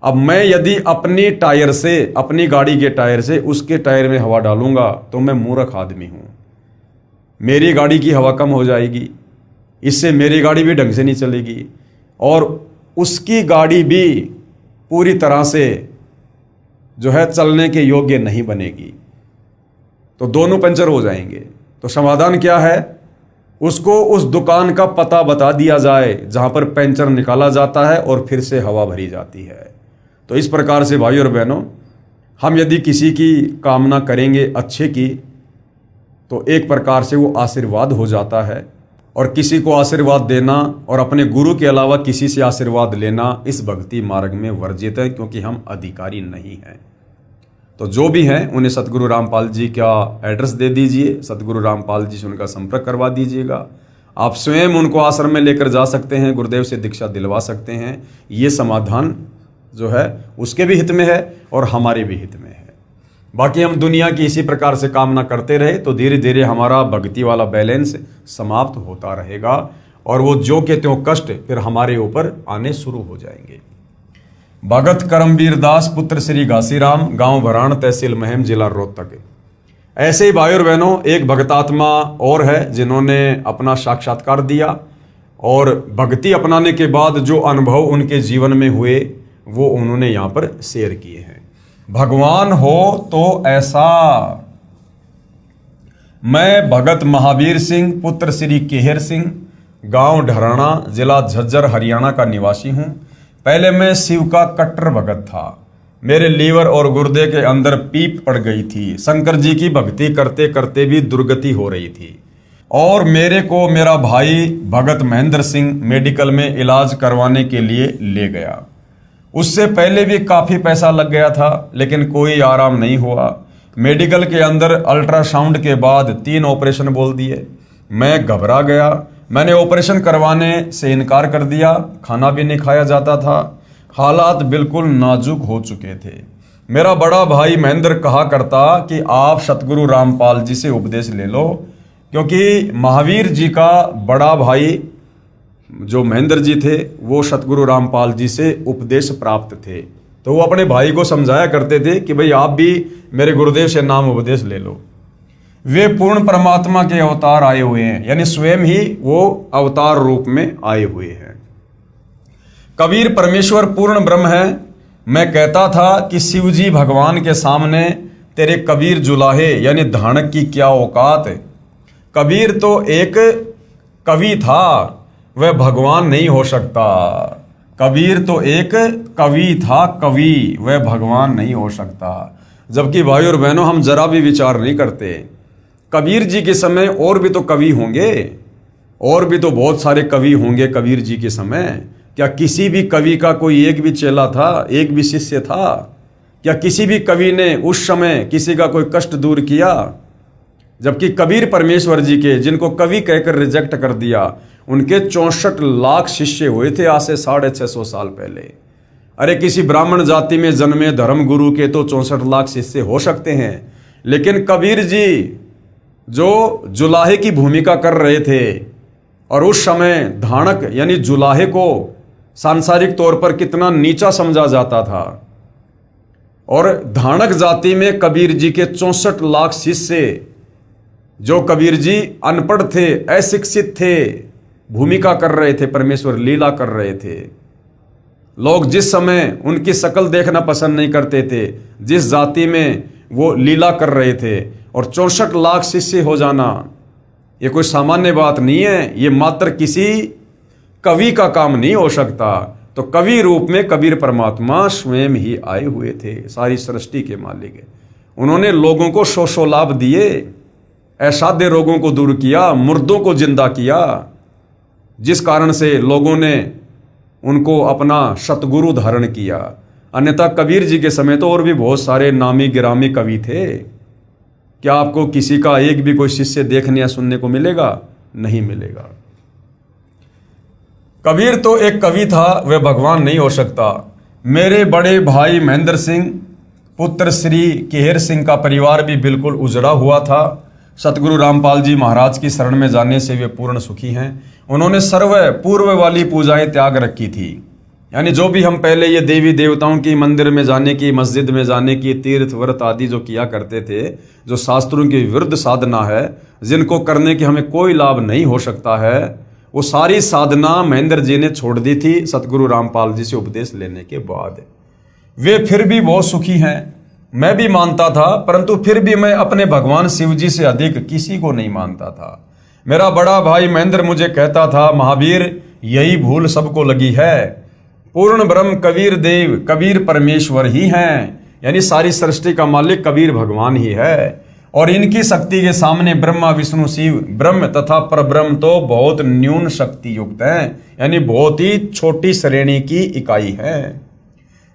अब मैं यदि अपनी टायर से, अपनी गाड़ी के टायर से उसके टायर में हवा डालूंगा तो मैं मूर्ख आदमी हूं। मेरी गाड़ी की हवा कम हो जाएगी, इससे मेरी गाड़ी भी ढंग से नहीं चलेगी और उसकी गाड़ी भी पूरी तरह से जो है चलने के योग्य नहीं बनेगी, तो दोनों पंचर हो जाएंगे। तो समाधान क्या है? उसको उस दुकान का पता बता दिया जाए जहां पर पंचर निकाला जाता है और फिर से हवा भरी जाती है। तो इस प्रकार से भाई और बहनों, हम यदि किसी की कामना करेंगे अच्छे की तो एक प्रकार से वो आशीर्वाद हो जाता है, और किसी को आशीर्वाद देना और अपने गुरु के अलावा किसी से आशीर्वाद लेना इस भक्ति मार्ग में वर्जित है, क्योंकि हम अधिकारी नहीं हैं। तो जो भी हैं उन्हें सतगुरु रामपाल जी का एड्रेस दे दीजिए, सतगुरु रामपाल जी से उनका संपर्क करवा दीजिएगा। आप स्वयं उनको आश्रम में लेकर जा सकते हैं, गुरुदेव से दीक्षा दिलवा सकते हैं। ये समाधान जो है उसके भी हित में है और हमारे भी हित में है। बाकी हम दुनिया की इसी प्रकार से कामना करते रहे तो धीरे धीरे हमारा भक्ति वाला बैलेंस समाप्त होता रहेगा और वो जो के त्यों कष्ट फिर हमारे ऊपर आने शुरू हो जाएंगे। भगत करमवीर दास पुत्र श्री घासीराम, गांव भराण, तहसील महम, जिला रोहतक। ऐसे ही भाई और बहनों एक भक्तात्मा और है जिन्होंने अपना साक्षात्कार दिया और भक्ति अपनाने के बाद जो अनुभव उनके जीवन में हुए वो उन्होंने यहाँ पर शेयर किए हैं। भगवान हो तो ऐसा। मैं भगत महावीर सिंह पुत्र श्री केहर सिंह, गांव ढराना, जिला झज्जर, हरियाणा का निवासी हूं। पहले मैं शिव का कट्टर भगत था। मेरे लीवर और गुर्दे के अंदर पीप पड़ गई थी। शंकर जी की भक्ति करते करते भी दुर्गति हो रही थी और मेरे को मेरा भाई भगत महेंद्र सिंह मेडिकल में इलाज करवाने के लिए ले गया। उससे पहले भी काफ़ी पैसा लग गया था, लेकिन कोई आराम नहीं हुआ। मेडिकल के अंदर अल्ट्रासाउंड के बाद 3 ऑपरेशन बोल दिए। मैं घबरा गया। मैंने ऑपरेशन करवाने से इनकार कर दिया। खाना भी नहीं खाया जाता था। हालात बिल्कुल नाजुक हो चुके थे। मेरा बड़ा भाई महेंद्र कहा करता कि आप सतगुरु रामपाल जी से उपदेश ले लो, क्योंकि महावीर जी का बड़ा भाई जो महेंद्र जी थे वो सतगुरु रामपाल जी से उपदेश प्राप्त थे। तो वो अपने भाई को समझाया करते थे कि भाई आप भी मेरे गुरुदेव से नाम उपदेश ले लो। वे पूर्ण परमात्मा के अवतार आए हुए हैं, यानी स्वयं ही वो अवतार रूप में आए हुए हैं। कबीर परमेश्वर पूर्ण ब्रह्म है। मैं कहता था कि शिव जी भगवान के सामने तेरे कबीर जुलाहे यानी धानक की क्या औकात। कबीर तो एक कवि था, वह भगवान नहीं हो सकता। कबीर तो एक कवि था, कवि, वह भगवान नहीं हो सकता। जबकि भाई और बहनों, हम जरा भी विचार नहीं करते। कबीर जी के समय और भी तो कवि होंगे, और भी तो बहुत सारे कवि होंगे कबीर जी के समय। क्या किसी भी कवि का कोई एक भी चेला था, एक भी शिष्य था? क्या किसी भी कवि ने उस समय किसी का कोई कष्ट दूर किया? जबकि कबीर परमेश्वर जी के, जिनको कवि कहकर रिजेक्ट कर दिया, उनके 64 लाख शिष्य हुए थे आज से 650 साल पहले। अरे किसी ब्राह्मण जाति में जन्मे धर्म गुरु के तो 64 लाख शिष्य हो सकते हैं, लेकिन कबीर जी जो जुलाहे की भूमिका कर रहे थे, और उस समय धानक यानी जुलाहे को सांसारिक तौर पर कितना नीचा समझा जाता था, और धानक जाति में कबीर जी के 64 लाख शिष्य, जो कबीर जी अनपढ़ थे, अशिक्षित थे, भूमिका कर रहे थे, परमेश्वर लीला कर रहे थे। लोग जिस समय उनकी शक्ल देखना पसंद नहीं करते थे, जिस जाति में वो लीला कर रहे थे, और 64 लाख शिष्य हो जाना, ये कोई सामान्य बात नहीं है। ये मात्र किसी कवि का काम नहीं हो सकता। तो कवि रूप में कबीर परमात्मा स्वयं ही आए हुए थे, सारी सृष्टि के मालिक। उन्होंने लोगों को सौ लाभ दिए, असाध्य रोगों को दूर किया, मुर्दों को जिंदा किया, जिस कारण से लोगों ने उनको अपना सतगुरु धारण किया। अन्यथा कबीर जी के समय तो और भी बहुत सारे नामी गिरामी कवि थे। क्या आपको किसी का एक भी कोई शिष्य देखने या सुनने को मिलेगा? नहीं मिलेगा। कबीर तो एक कवि था, वह भगवान नहीं हो सकता। मेरे बड़े भाई महेंद्र सिंह पुत्र श्री केहर सिंह का परिवार भी बिल्कुल उजड़ा हुआ था। सतगुरु रामपाल जी महाराज की शरण में जाने से वे पूर्ण सुखी हैं। उन्होंने सर्व पूर्व वाली पूजाएं त्याग रखी थी, यानी जो भी हम पहले ये देवी देवताओं की मंदिर में जाने की, मस्जिद में जाने की, तीर्थ व्रत आदि जो किया करते थे, जो शास्त्रों की विरुद्ध साधना है, जिनको करने के हमें कोई लाभ नहीं हो सकता है, वो सारी साधना महेंद्र जी ने छोड़ दी थी सतगुरु रामपाल जी से उपदेश लेने के बाद। वे फिर भी बहुत सुखी हैं, मैं भी मानता था, परंतु फिर भी मैं अपने भगवान शिव जी से अधिक किसी को नहीं मानता था। मेरा बड़ा भाई महेंद्र मुझे कहता था, महावीर यही भूल सबको लगी है, पूर्ण ब्रह्म कबीर देव, कबीर परमेश्वर ही हैं, यानी सारी सृष्टि का मालिक कबीर भगवान ही है, और इनकी शक्ति के सामने ब्रह्मा विष्णु शिव ब्रह्म तथा परब्रह्म तो बहुत न्यून शक्ति युक्त हैं, यानी बहुत ही छोटी श्रेणी की इकाई है।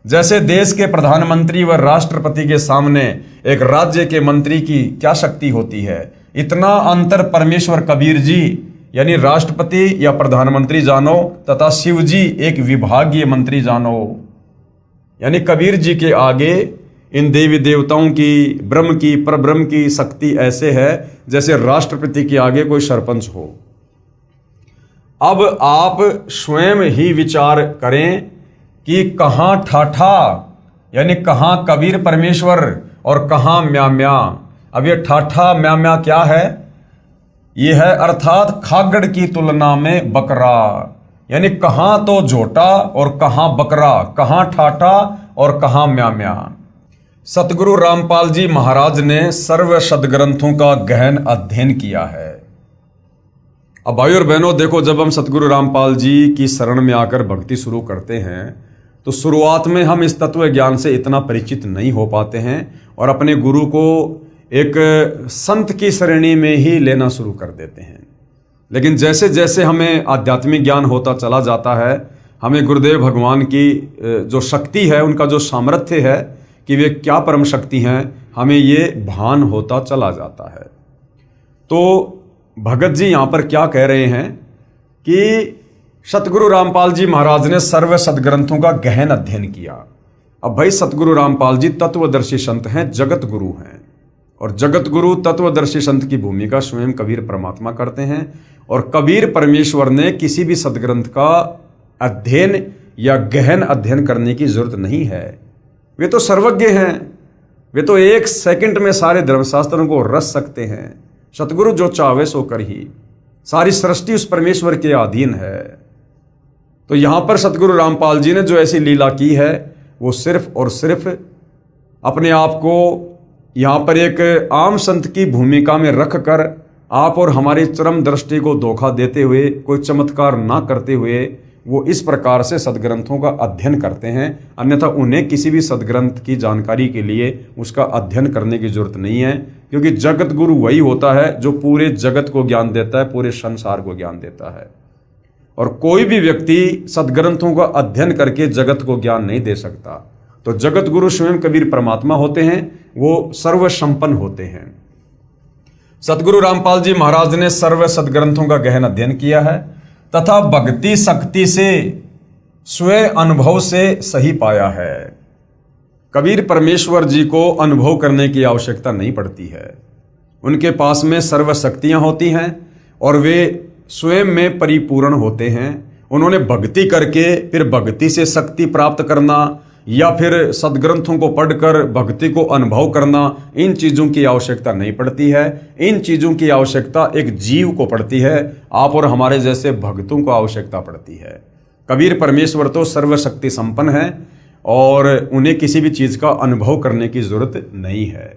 जैसे देश के प्रधानमंत्री व राष्ट्रपति के सामने एक राज्य के मंत्री की क्या शक्ति होती है, इतना अंतर परमेश्वर कबीर जी यानी राष्ट्रपति या प्रधानमंत्री जानो, तथा शिव जी एक विभागीय मंत्री जानो। यानी कबीर जी के आगे इन देवी देवताओं की, ब्रह्म की, परब्रह्म की शक्ति ऐसे है जैसे राष्ट्रपति के आगे कोई सरपंच हो। अब आप स्वयं ही विचार करें कि कहाँ ठाठा यानी कहाँ कबीर परमेश्वर और कहाँ म्या म्या। अब ये ठाठा म्या म्या क्या है? ये है अर्थात खागड़ की तुलना में बकरा, यानी कहाँ तो झोटा और कहाँ बकरा, कहाँ ठाठा और कहाँ म्या म्या। सतगुरु रामपाल जी महाराज ने सर्व सदग्रंथों का गहन अध्ययन किया है अब भाई और बहनों देखो, जब हम सतगुरु रामपाल जी की शरण में आकर भक्ति शुरू करते हैं तो शुरुआत में हम इस तत्व ज्ञान से इतना परिचित नहीं हो पाते हैं और अपने गुरु को एक संत की श्रेणी में ही लेना शुरू कर देते हैं। लेकिन जैसे जैसे हमें आध्यात्मिक ज्ञान होता चला जाता है, हमें गुरुदेव भगवान की जो शक्ति है, उनका जो सामर्थ्य है कि वे क्या परम शक्ति हैं, हमें ये भान होता चला जाता है। तो भगत जी यहाँ पर क्या कह रहे हैं कि सतगुरु रामपाल जी महाराज ने सर्व सदग्रंथों का गहन अध्ययन किया। अब भाई सतगुरु रामपाल जी तत्वदर्शी संत हैं, जगत गुरु हैं, और जगत गुरु तत्वदर्शी संत की भूमिका स्वयं कबीर परमात्मा करते हैं। और कबीर परमेश्वर ने किसी भी सदग्रंथ का अध्ययन या गहन अध्ययन करने की जरूरत नहीं है। वे तो सर्वज्ञ हैं, वे तो एक सेकंड में सारे धर्मशास्त्रों को रच सकते हैं। सतगुरु जो चाहे सो कर ही, सारी सृष्टि उस परमेश्वर के अधीन है। तो यहां पर सतगुरु रामपाल जी ने जो ऐसी लीला की है, वो सिर्फ और सिर्फ अपने आप को यहां पर एक आम संत की भूमिका में रखकर आप और हमारी चरम दृष्टि को धोखा देते हुए, कोई चमत्कार ना करते हुए, वो इस प्रकार से सदग्रंथों का अध्ययन करते हैं। अन्यथा उन्हें किसी भी सदग्रंथ की जानकारी के लिए उसका अध्ययन करने की जरूरत नहीं है, क्योंकि जगत गुरु वही होता है जो पूरे जगत को ज्ञान देता है, पूरे संसार को ज्ञान देता है। और कोई भी व्यक्ति सदग्रंथों का अध्ययन करके जगत को ज्ञान नहीं दे सकता। तो जगत गुरु स्वयं कबीर परमात्मा होते हैं, वो सर्व संपन्न होते हैं। सतगुरु रामपाल जी महाराज ने सर्व सदग्रंथों का गहन अध्ययन किया है तथा भक्ति शक्ति से स्वयं अनुभव से सही पाया है। कबीर परमेश्वर जी को अनुभव करने की आवश्यकता नहीं पड़ती है, उनके पास में सर्व शक्तियां होती हैं और वे स्वयं में परिपूर्ण होते हैं। उन्होंने भक्ति करके फिर भक्ति से शक्ति प्राप्त करना या फिर सदग्रंथों को पढ़कर भक्ति को अनुभव करना, इन चीज़ों की आवश्यकता नहीं पड़ती है। इन चीज़ों की आवश्यकता एक जीव को पड़ती है, आप और हमारे जैसे भक्तों को आवश्यकता पड़ती है। कबीर परमेश्वर तो सर्वशक्ति संपन्न है और उन्हें किसी भी चीज़ का अनुभव करने की जरूरत नहीं है।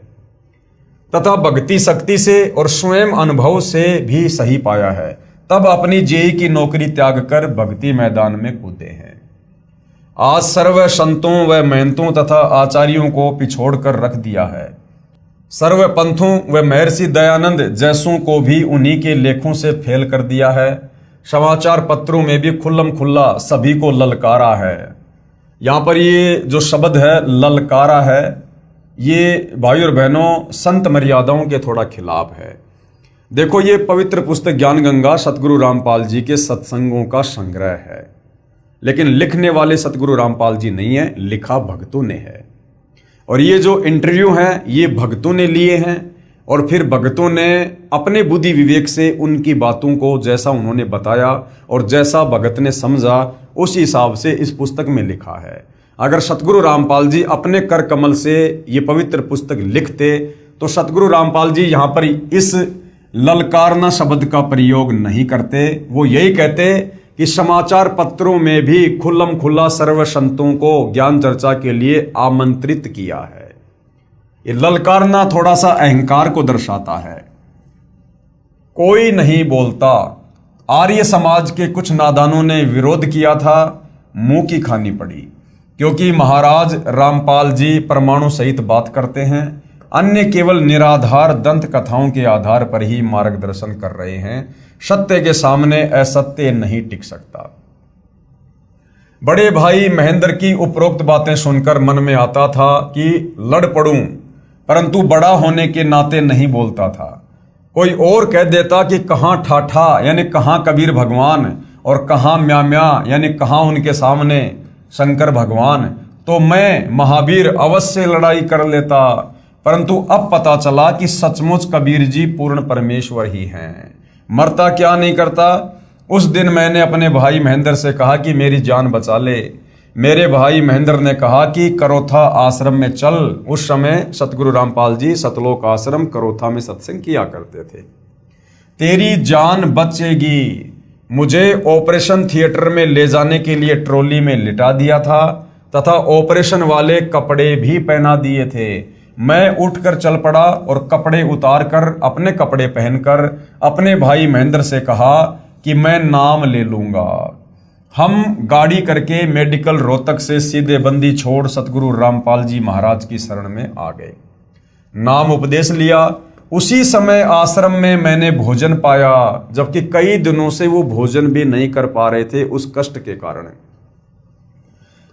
तथा भक्ति शक्ति से और स्वयं अनुभव से भी सही पाया है, तब अपनी जेई की नौकरी त्याग कर भक्ति मैदान में कूदे हैं। आज सर्व संतों व महंतों तथा आचार्यों को पिछोड़ कर रख दिया है। सर्व पंथों व महर्षि दयानंद जैसों को भी उन्हीं के लेखों से फेल कर दिया है। समाचार पत्रों में भी खुल्लम खुल्ला सभी को ललकारा है। यहाँ पर ये जो शब्द है ललकारा है, ये भाई और बहनों संत मर्यादाओं के थोड़ा खिलाफ है। देखो, ये पवित्र पुस्तक ज्ञान गंगा सतगुरु रामपाल जी के सत्संगों का संग्रह है, लेकिन लिखने वाले सतगुरु रामपाल जी नहीं है, लिखा भक्तों ने है। और ये जो इंटरव्यू हैं ये भक्तों ने लिए हैं और फिर भक्तों ने अपने बुद्धि विवेक से उनकी बातों को जैसा उन्होंने बताया और जैसा भगत ने समझा उस हिसाब से इस पुस्तक में लिखा है। अगर सतगुरु रामपाल जी अपने कर कमल से ये पवित्र पुस्तक लिखते तो सतगुरु रामपाल जी यहाँ पर इस ललकारना शब्द का प्रयोग नहीं करते। वो यही कहते कि समाचार पत्रों में भी खुल्लम खुल्ला सर्व संतों को ज्ञान चर्चा के लिए आमंत्रित किया है। ये ललकारना थोड़ा सा अहंकार को दर्शाता है। कोई नहीं बोलता। आर्य समाज के कुछ नादानों ने विरोध किया था, मुंह की खानी पड़ी, क्योंकि महाराज रामपाल जी परमाणु सहित बात करते हैं, अन्य केवल निराधार दंत कथाओं के आधार पर ही मार्गदर्शन कर रहे हैं। सत्य के सामने असत्य नहीं टिक सकता। बड़े भाई महेंद्र की उपरोक्त बातें सुनकर मन में आता था कि लड़ पड़ूं, परंतु बड़ा होने के नाते नहीं बोलता था। कोई और कह देता कि कहाँ ठाठा यानी कहाँ कबीर भगवान और कहाँ म्या यानी कहाँ उनके सामने शंकर भगवान, तो मैं महावीर अवश्य लड़ाई कर लेता। परंतु अब पता चला कि सचमुच कबीर जी पूर्ण परमेश्वर ही हैं, मरता क्या नहीं करता। उस दिन मैंने अपने भाई महेंद्र से कहा कि मेरी जान बचा ले। मेरे भाई महेंद्र ने कहा कि करोथा आश्रम में चल। उस समय सतगुरु रामपाल जी सतलोक आश्रम करोथा में सत्संग किया करते थे। तेरी जान बचेगी। मुझे ऑपरेशन थिएटर में ले जाने के लिए ट्रॉली में लिटा दिया था तथा ऑपरेशन वाले कपड़े भी पहना दिए थे। मैं उठकर चल पड़ा और कपड़े उतारकर अपने कपड़े पहनकर अपने भाई महेंद्र से कहा कि मैं नाम ले लूंगा। हम गाड़ी करके मेडिकल रोहतक से सीधे बंदी छोड़ सतगुरु रामपाल जी महाराज की शरण में आ गए। नाम उपदेश लिया। उसी समय आश्रम में मैंने भोजन पाया, जबकि कई दिनों से वो भोजन भी नहीं कर पा रहे थे उस कष्ट के कारण।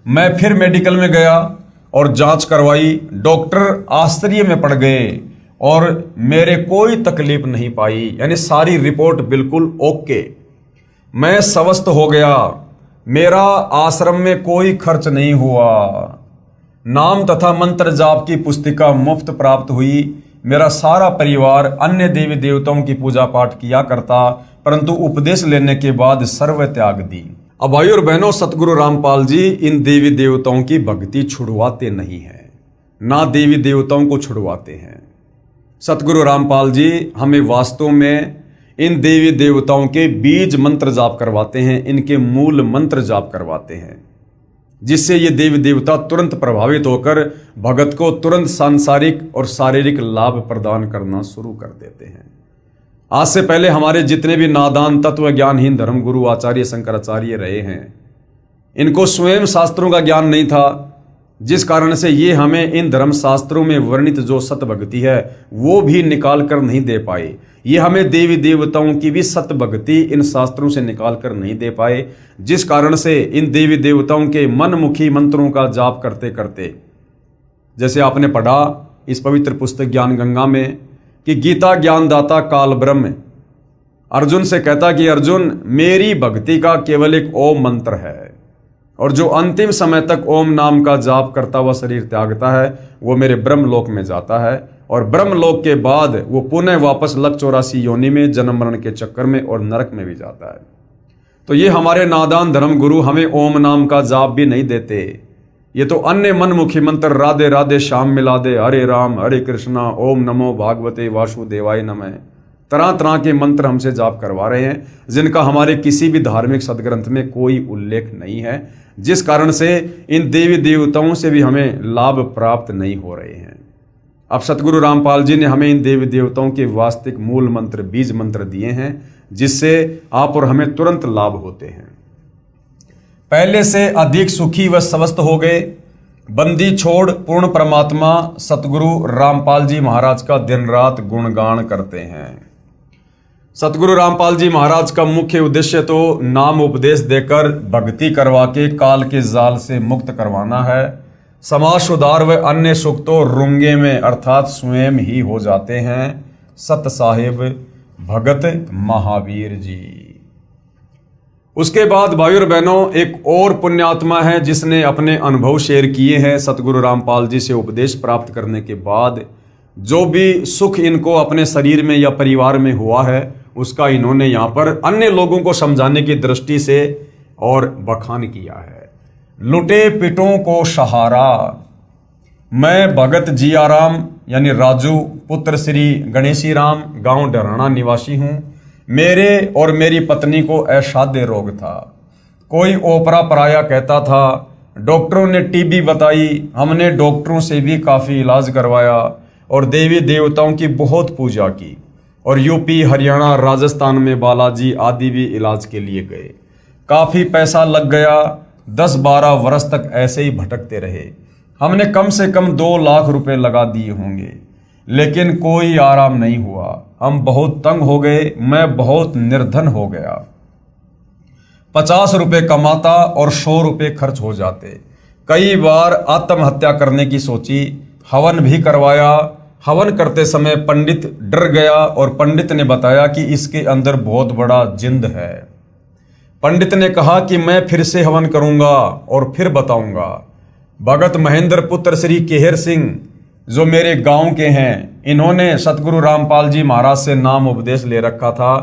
मैं फिर मेडिकल में गया और जांच करवाई। डॉक्टर आश्चर्य में पड़ गए और मेरे कोई तकलीफ नहीं पाई, यानी सारी रिपोर्ट बिल्कुल ओके। मैं स्वस्थ हो गया। मेरा आश्रम में कोई खर्च नहीं हुआ। नाम तथा मंत्र जाप की पुस्तिका मुफ्त प्राप्त हुई। मेरा सारा परिवार अन्य देवी देवताओं की पूजा पाठ किया करता, परंतु उपदेश लेने के बाद सर्व त्याग दी। अब भाई और बहनों, सतगुरु रामपाल जी इन देवी देवताओं की भक्ति छुड़वाते नहीं हैं, ना देवी देवताओं को छुड़वाते हैं। सतगुरु रामपाल जी हमें वास्तव में इन देवी देवताओं के बीज मंत्र जाप करवाते हैं, इनके मूल मंत्र जाप करवाते हैं, जिससे ये देवी देवता तुरंत प्रभावित होकर भगत को तुरंत सांसारिक और शारीरिक लाभ प्रदान करना शुरू कर देते हैं। आज से पहले हमारे जितने भी नादान तत्व ज्ञानहीन धर्मगुरु आचार्य शंकराचार्य रहे हैं, इनको स्वयं शास्त्रों का ज्ञान नहीं था, जिस कारण से ये हमें इन धर्म शास्त्रों में वर्णित जो सत भक्ति है वो भी निकाल कर नहीं दे पाए। ये हमें देवी देवताओं की भी सत भक्ति इन शास्त्रों से निकाल कर नहीं दे पाए, जिस कारण से इन देवी देवताओं के मनमुखी मंत्रों का जाप करते करते, जैसे आपने पढ़ा इस पवित्र पुस्तक ज्ञान गंगा में कि गीता ज्ञानदाता काल ब्रह्म अर्जुन से कहता कि अर्जुन, मेरी भक्ति का केवल एक ओम मंत्र है, और जो अंतिम समय तक ओम नाम का जाप करता हुआ शरीर त्यागता है वो मेरे ब्रह्मलोक में जाता है, और ब्रह्मलोक के बाद वो पुनः वापस लक 84 योनि में जन्म मरण के चक्कर में और नरक में भी जाता है। तो ये हमारे नादान धर्म गुरु हमें ओम नाम का जाप भी नहीं देते। ये तो अन्य मनमुखी मंत्र राधे राधे श्याम मिला दे, हरे राम हरे कृष्णा, ओम नमो भागवते वासुदेवाय नमः, तरह तरह के मंत्र हमसे जाप करवा रहे हैं, जिनका हमारे किसी भी धार्मिक सदग्रंथ में कोई उल्लेख नहीं है, जिस कारण से इन देवी देवताओं से भी हमें लाभ प्राप्त नहीं हो रहे हैं। अब सतगुरु रामपाल जी ने हमें इन देवी देवताओं के वास्तविक मूल मंत्र बीज मंत्र दिए हैं, जिससे आप और हमें तुरंत लाभ होते हैं। पहले से अधिक सुखी व स्वस्थ हो गए। बंदी छोड़ पूर्ण परमात्मा सतगुरु रामपाल जी महाराज का दिन रात गुणगान करते हैं। सतगुरु रामपाल जी महाराज का मुख्य उद्देश्य तो नाम उपदेश देकर भक्ति करवा के काल के जाल से मुक्त करवाना है। समाज सुधार व अन्य सुख तो रुंगे में अर्थात स्वयं ही हो जाते हैं। सत साहिब भगत महावीर जी। उसके बाद भाई और बहनों, एक और पुण्यात्मा है जिसने अपने अनुभव शेयर किए हैं सतगुरु रामपाल जी से उपदेश प्राप्त करने के बाद। जो भी सुख इनको अपने शरीर में या परिवार में हुआ है उसका इन्होंने यहाँ पर अन्य लोगों को समझाने की दृष्टि से और बखान किया है। लुटे पिटों को सहारा। मैं भगत जियाराम यानी राजू पुत्र श्री गणेशी राम गांव डराना निवासी हूँ। मेरे और मेरी पत्नी को असाध्य रोग था। कोई ओपरा पराया कहता था। डॉक्टरों ने टीबी बताई। हमने डॉक्टरों से भी काफ़ी इलाज करवाया और देवी देवताओं की बहुत पूजा की और यूपी हरियाणा राजस्थान में बालाजी आदि भी इलाज के लिए गए। काफ़ी पैसा लग गया। 10-12 वर्ष तक ऐसे ही भटकते रहे। हमने कम से कम 2 लाख रुपए लगा दिए होंगे, लेकिन कोई आराम नहीं हुआ। हम बहुत तंग हो गए। मैं बहुत निर्धन हो गया। 50 रुपए कमाता और 100 रुपए खर्च हो जाते। कई बार आत्महत्या करने की सोची। हवन भी करवाया। हवन करते समय पंडित डर गया और पंडित ने बताया कि इसके अंदर बहुत बड़ा जिंद है। पंडित ने कहा कि मैं फिर से हवन करूंगा और फिर बताऊंगा। भगत महेंद्र पुत्र श्री केहर सिंह जो मेरे गांव के हैं, इन्होंने सतगुरु रामपाल जी महाराज से नाम उपदेश ले रखा था।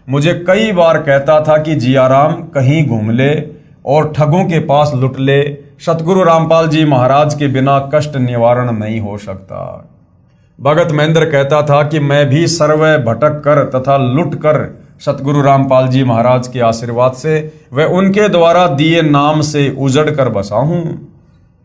मुझे कई बार कहता था कि जियाराम कहीं घूम ले और ठगों के पास लुट ले। सतगुरु रामपाल जी महाराज के बिना कष्ट निवारण नहीं हो सकता। भगत महेंद्र कहता था कि मैं भी सर्व भटक कर तथा लुट कर सतगुरु रामपाल जी महाराज के आशीर्वाद से व उनके द्वारा दिए नाम से उजड़ कर बसा हूं।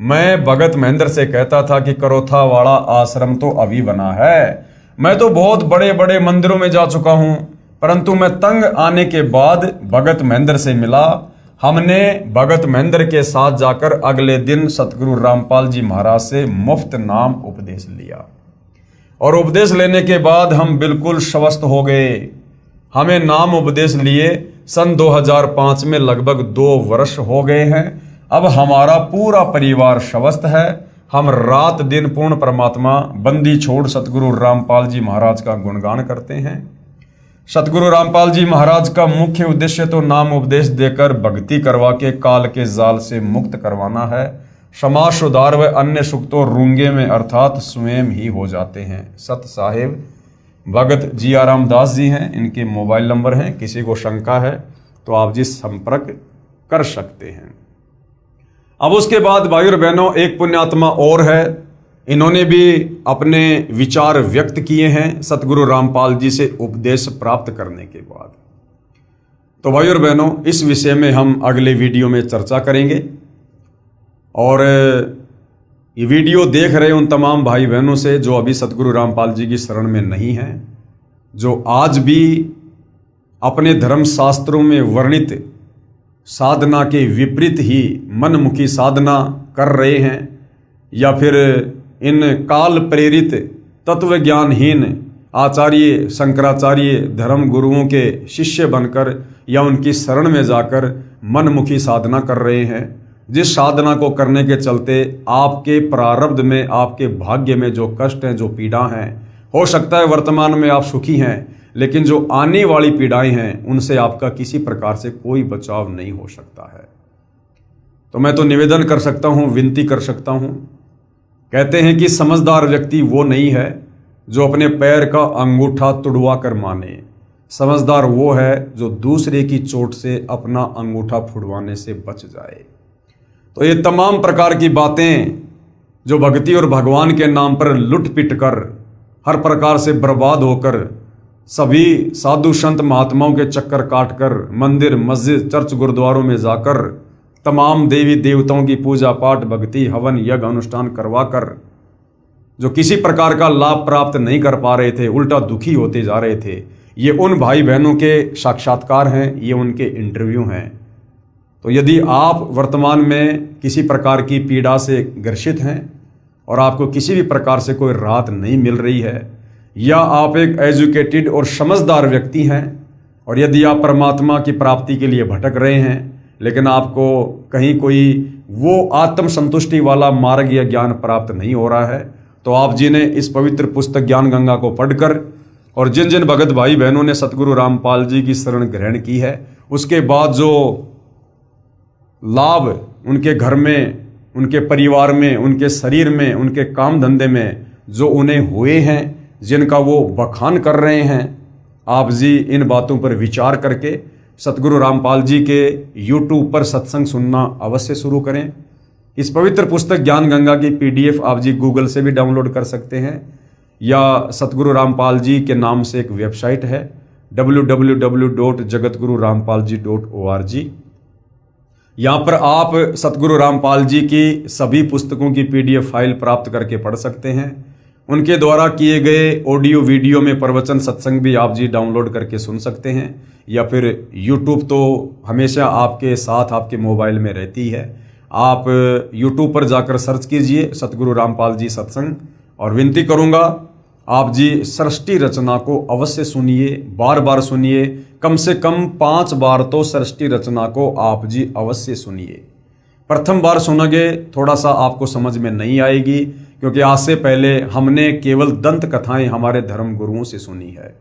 मैं भगत महेंद्र से कहता था कि करोथा वाला आश्रम तो अभी बना है, मैं तो बहुत बड़े बड़े मंदिरों में जा चुका हूं, परंतु मैं तंग आने के बाद भगत महेंद्र से मिला। हमने भगत महेंद्र के साथ जाकर अगले दिन सतगुरु रामपाल जी महाराज से मुफ्त नाम उपदेश लिया और उपदेश लेने के बाद हम बिल्कुल स्वस्थ हो गए। हमें नाम उपदेश लिए सन 2005 में लगभग 2 वर्ष हो गए हैं। अब हमारा पूरा परिवार स्वस्थ है। हम रात दिन पूर्ण परमात्मा बंदी छोड़ सतगुरु रामपाल जी महाराज का गुणगान करते हैं। सतगुरु रामपाल जी महाराज का मुख्य उद्देश्य तो नाम उपदेश देकर भक्ति करवा के काल के जाल से मुक्त करवाना है। समाज सुधार व अन्य सुख तो रूंगे में अर्थात स्वयं ही हो जाते हैं। सत साहेब भगत जी आराम दास जी हैं, इनके मोबाइल नंबर हैं, किसी को शंका है तो आप जी संपर्क कर सकते हैं। अब उसके बाद भाई और बहनों एक पुण्यात्मा और है, इन्होंने भी अपने विचार व्यक्त किए हैं सतगुरु रामपाल जी से उपदेश प्राप्त करने के बाद। तो भाई और बहनों इस विषय में हम अगले वीडियो में चर्चा करेंगे। और ये वीडियो देख रहे उन तमाम भाई बहनों से जो अभी सतगुरु रामपाल जी की शरण में नहीं हैं, जो आज भी अपने धर्म शास्त्रों में वर्णित साधना के विपरीत ही मनमुखी साधना कर रहे हैं, या फिर इन काल प्रेरित तत्व ज्ञानहीन आचार्य शंकराचार्य धर्म गुरुओं के शिष्य बनकर या उनकी शरण में जाकर मनमुखी साधना कर रहे हैं, जिस साधना को करने के चलते आपके प्रारब्ध में, आपके भाग्य में जो कष्ट हैं, जो पीड़ा हैं, हो सकता है वर्तमान में आप सुखी हैं, लेकिन जो आने वाली पीड़ाएं हैं उनसे आपका किसी प्रकार से कोई बचाव नहीं हो सकता है। तो मैं तो निवेदन कर सकता हूं, विनती कर सकता हूं। कहते हैं कि समझदार व्यक्ति वो नहीं है जो अपने पैर का अंगूठा तुड़वा कर माने, समझदार वो है जो दूसरे की चोट से अपना अंगूठा फुड़वाने से बच जाए। तो ये तमाम प्रकार की बातें जो भक्ति और भगवान के नाम पर लुट पिट कर हर प्रकार से बर्बाद होकर सभी साधु संत महात्माओं के चक्कर काटकर मंदिर मस्जिद चर्च गुरुद्वारों में जाकर तमाम देवी देवताओं की पूजा पाठ भक्ति हवन यज्ञ अनुष्ठान करवाकर जो किसी प्रकार का लाभ प्राप्त नहीं कर पा रहे थे, उल्टा दुखी होते जा रहे थे, ये उन भाई बहनों के साक्षात्कार हैं, ये उनके इंटरव्यू हैं। तो यदि आप वर्तमान में किसी प्रकार की पीड़ा से ग्रसित हैं और आपको किसी भी प्रकार से कोई राहत नहीं मिल रही है, या आप एक एजुकेटेड और समझदार व्यक्ति हैं और यदि आप परमात्मा की प्राप्ति के लिए भटक रहे हैं लेकिन आपको कहीं कोई वो आत्म संतुष्टि वाला मार्ग या ज्ञान प्राप्त नहीं हो रहा है, तो आप जी ने इस पवित्र पुस्तक ज्ञान गंगा को पढ़कर और जिन जिन भगत भाई बहनों ने सतगुरु रामपाल जी की शरण ग्रहण की है, उसके बाद जो लाभ उनके घर में, उनके परिवार में, उनके शरीर में, उनके काम धंधे में जो उन्हें हुए हैं, जिनका वो बखान कर रहे हैं, आप जी इन बातों पर विचार करके सतगुरु रामपाल जी के YouTube पर सत्संग सुनना अवश्य शुरू करें। इस पवित्र पुस्तक ज्ञान गंगा की PDF आप जी गूगल से भी डाउनलोड कर सकते हैं, या सतगुरु रामपाल जी के नाम से एक वेबसाइट है www.jagatgururampalji.org। यहाँ पर आप सतगुरु रामपाल जी की सभी पुस्तकों की PDF फाइल प्राप्त करके पढ़ सकते हैं। उनके द्वारा किए गए ऑडियो वीडियो में प्रवचन सत्संग भी आप जी डाउनलोड करके सुन सकते हैं, या फिर YouTube तो हमेशा आपके साथ आपके मोबाइल में रहती है। आप YouTube पर जाकर सर्च कीजिए सतगुरु रामपाल जी सत्संग, और विनती करूँगा आप जी सृष्टि रचना को अवश्य सुनिए, बार बार सुनिए, कम से कम 5 बार तो सृष्टि रचना को आप जी अवश्य सुनिए। प्रथम बार सुनोगे थोड़ा सा आपको समझ में नहीं आएगी, क्योंकि आज से पहले हमने केवल दंत कथाएं हमारे धर्म गुरुओं से सुनी है,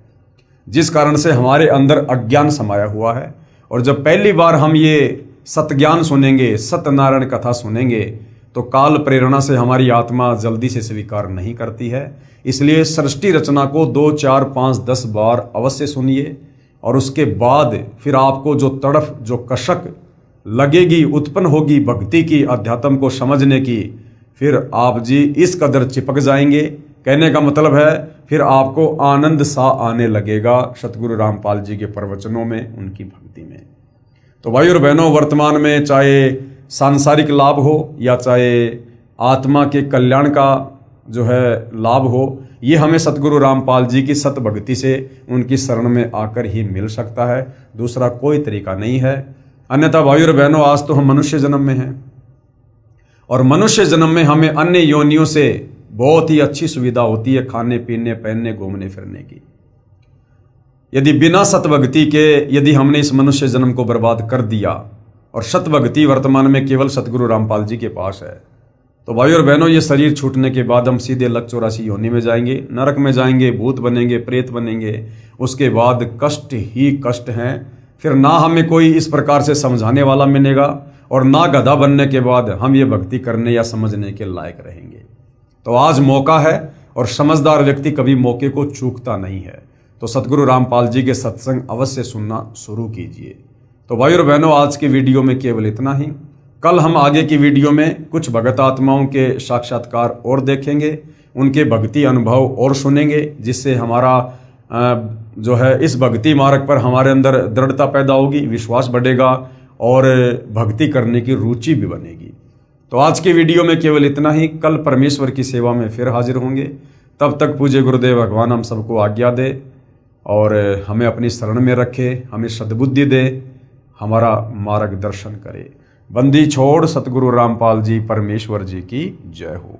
जिस कारण से हमारे अंदर अज्ञान समाया हुआ है। और जब पहली बार हम ये सतज्ञान सुनेंगे, सत्यनारायण कथा सुनेंगे, तो काल प्रेरणा से हमारी आत्मा जल्दी से स्वीकार नहीं करती है। इसलिए सृष्टि रचना को 2, 4, 5, 10 बार अवश्य सुनिए, और उसके बाद फिर आपको जो तड़फ, जो कशक लगेगी, उत्पन्न होगी भक्ति की, अध्यात्म को समझने की, फिर आप जी इस कदर चिपक जाएंगे। कहने का मतलब है फिर आपको आनंद सा आने लगेगा सतगुरु रामपाल जी के प्रवचनों में, उनकी भक्ति में। तो भाई और बहनों, वर्तमान में चाहे सांसारिक लाभ हो या चाहे आत्मा के कल्याण का जो है लाभ हो, ये हमें सतगुरु रामपाल जी की सत भक्ति से उनकी शरण में आकर ही मिल सकता है। दूसरा कोई तरीका नहीं है। अन्यथा भाइयों और बहनों, आज तो हम मनुष्य जन्म में हैं और मनुष्य जन्म में हमें अन्य योनियों से बहुत ही अच्छी सुविधा होती है खाने पीने पहनने घूमने फिरने की। यदि बिना सतभक्ति के यदि हमने इस मनुष्य जन्म को बर्बाद कर दिया और सतभक्ति वर्तमान में केवल सतगुरु रामपाल जी के पास है, तो भाइयों और बहनों, ये शरीर छूटने के बाद हम सीधे लक 84 योनि में जाएंगे, नरक में जाएंगे, भूत बनेंगे, प्रेत बनेंगे। उसके बाद कष्ट ही कष्ट हैं। फिर ना हमें कोई इस प्रकार से समझाने वाला मिलेगा और ना गधा बनने के बाद हम ये भक्ति करने या समझने के लायक रहेंगे। तो आज मौका है और समझदार व्यक्ति कभी मौके को चूकता नहीं है। तो सतगुरु रामपाल जी के सत्संग अवश्य सुनना शुरू कीजिए। तो भाइयों और बहनों, आज की वीडियो में केवल इतना ही। कल हम आगे की वीडियो में कुछ भगत आत्माओं के साक्षात्कार और देखेंगे, उनके भक्ति अनुभव और सुनेंगे, जिससे हमारा जो है इस भक्ति मार्ग पर हमारे अंदर दृढ़ता पैदा होगी, विश्वास बढ़ेगा और भक्ति करने की रुचि भी बनेगी। तो आज की वीडियो में केवल इतना ही। कल परमेश्वर की सेवा में फिर हाजिर होंगे। तब तक पूज्य गुरुदेव भगवान हम सबको आज्ञा दे और हमें अपनी शरण में रखे, हमें सद्बुद्धि दे, हमारा मार्गदर्शन करे। बंदी छोड़ सतगुरु रामपाल जी परमेश्वर जी की जय हो।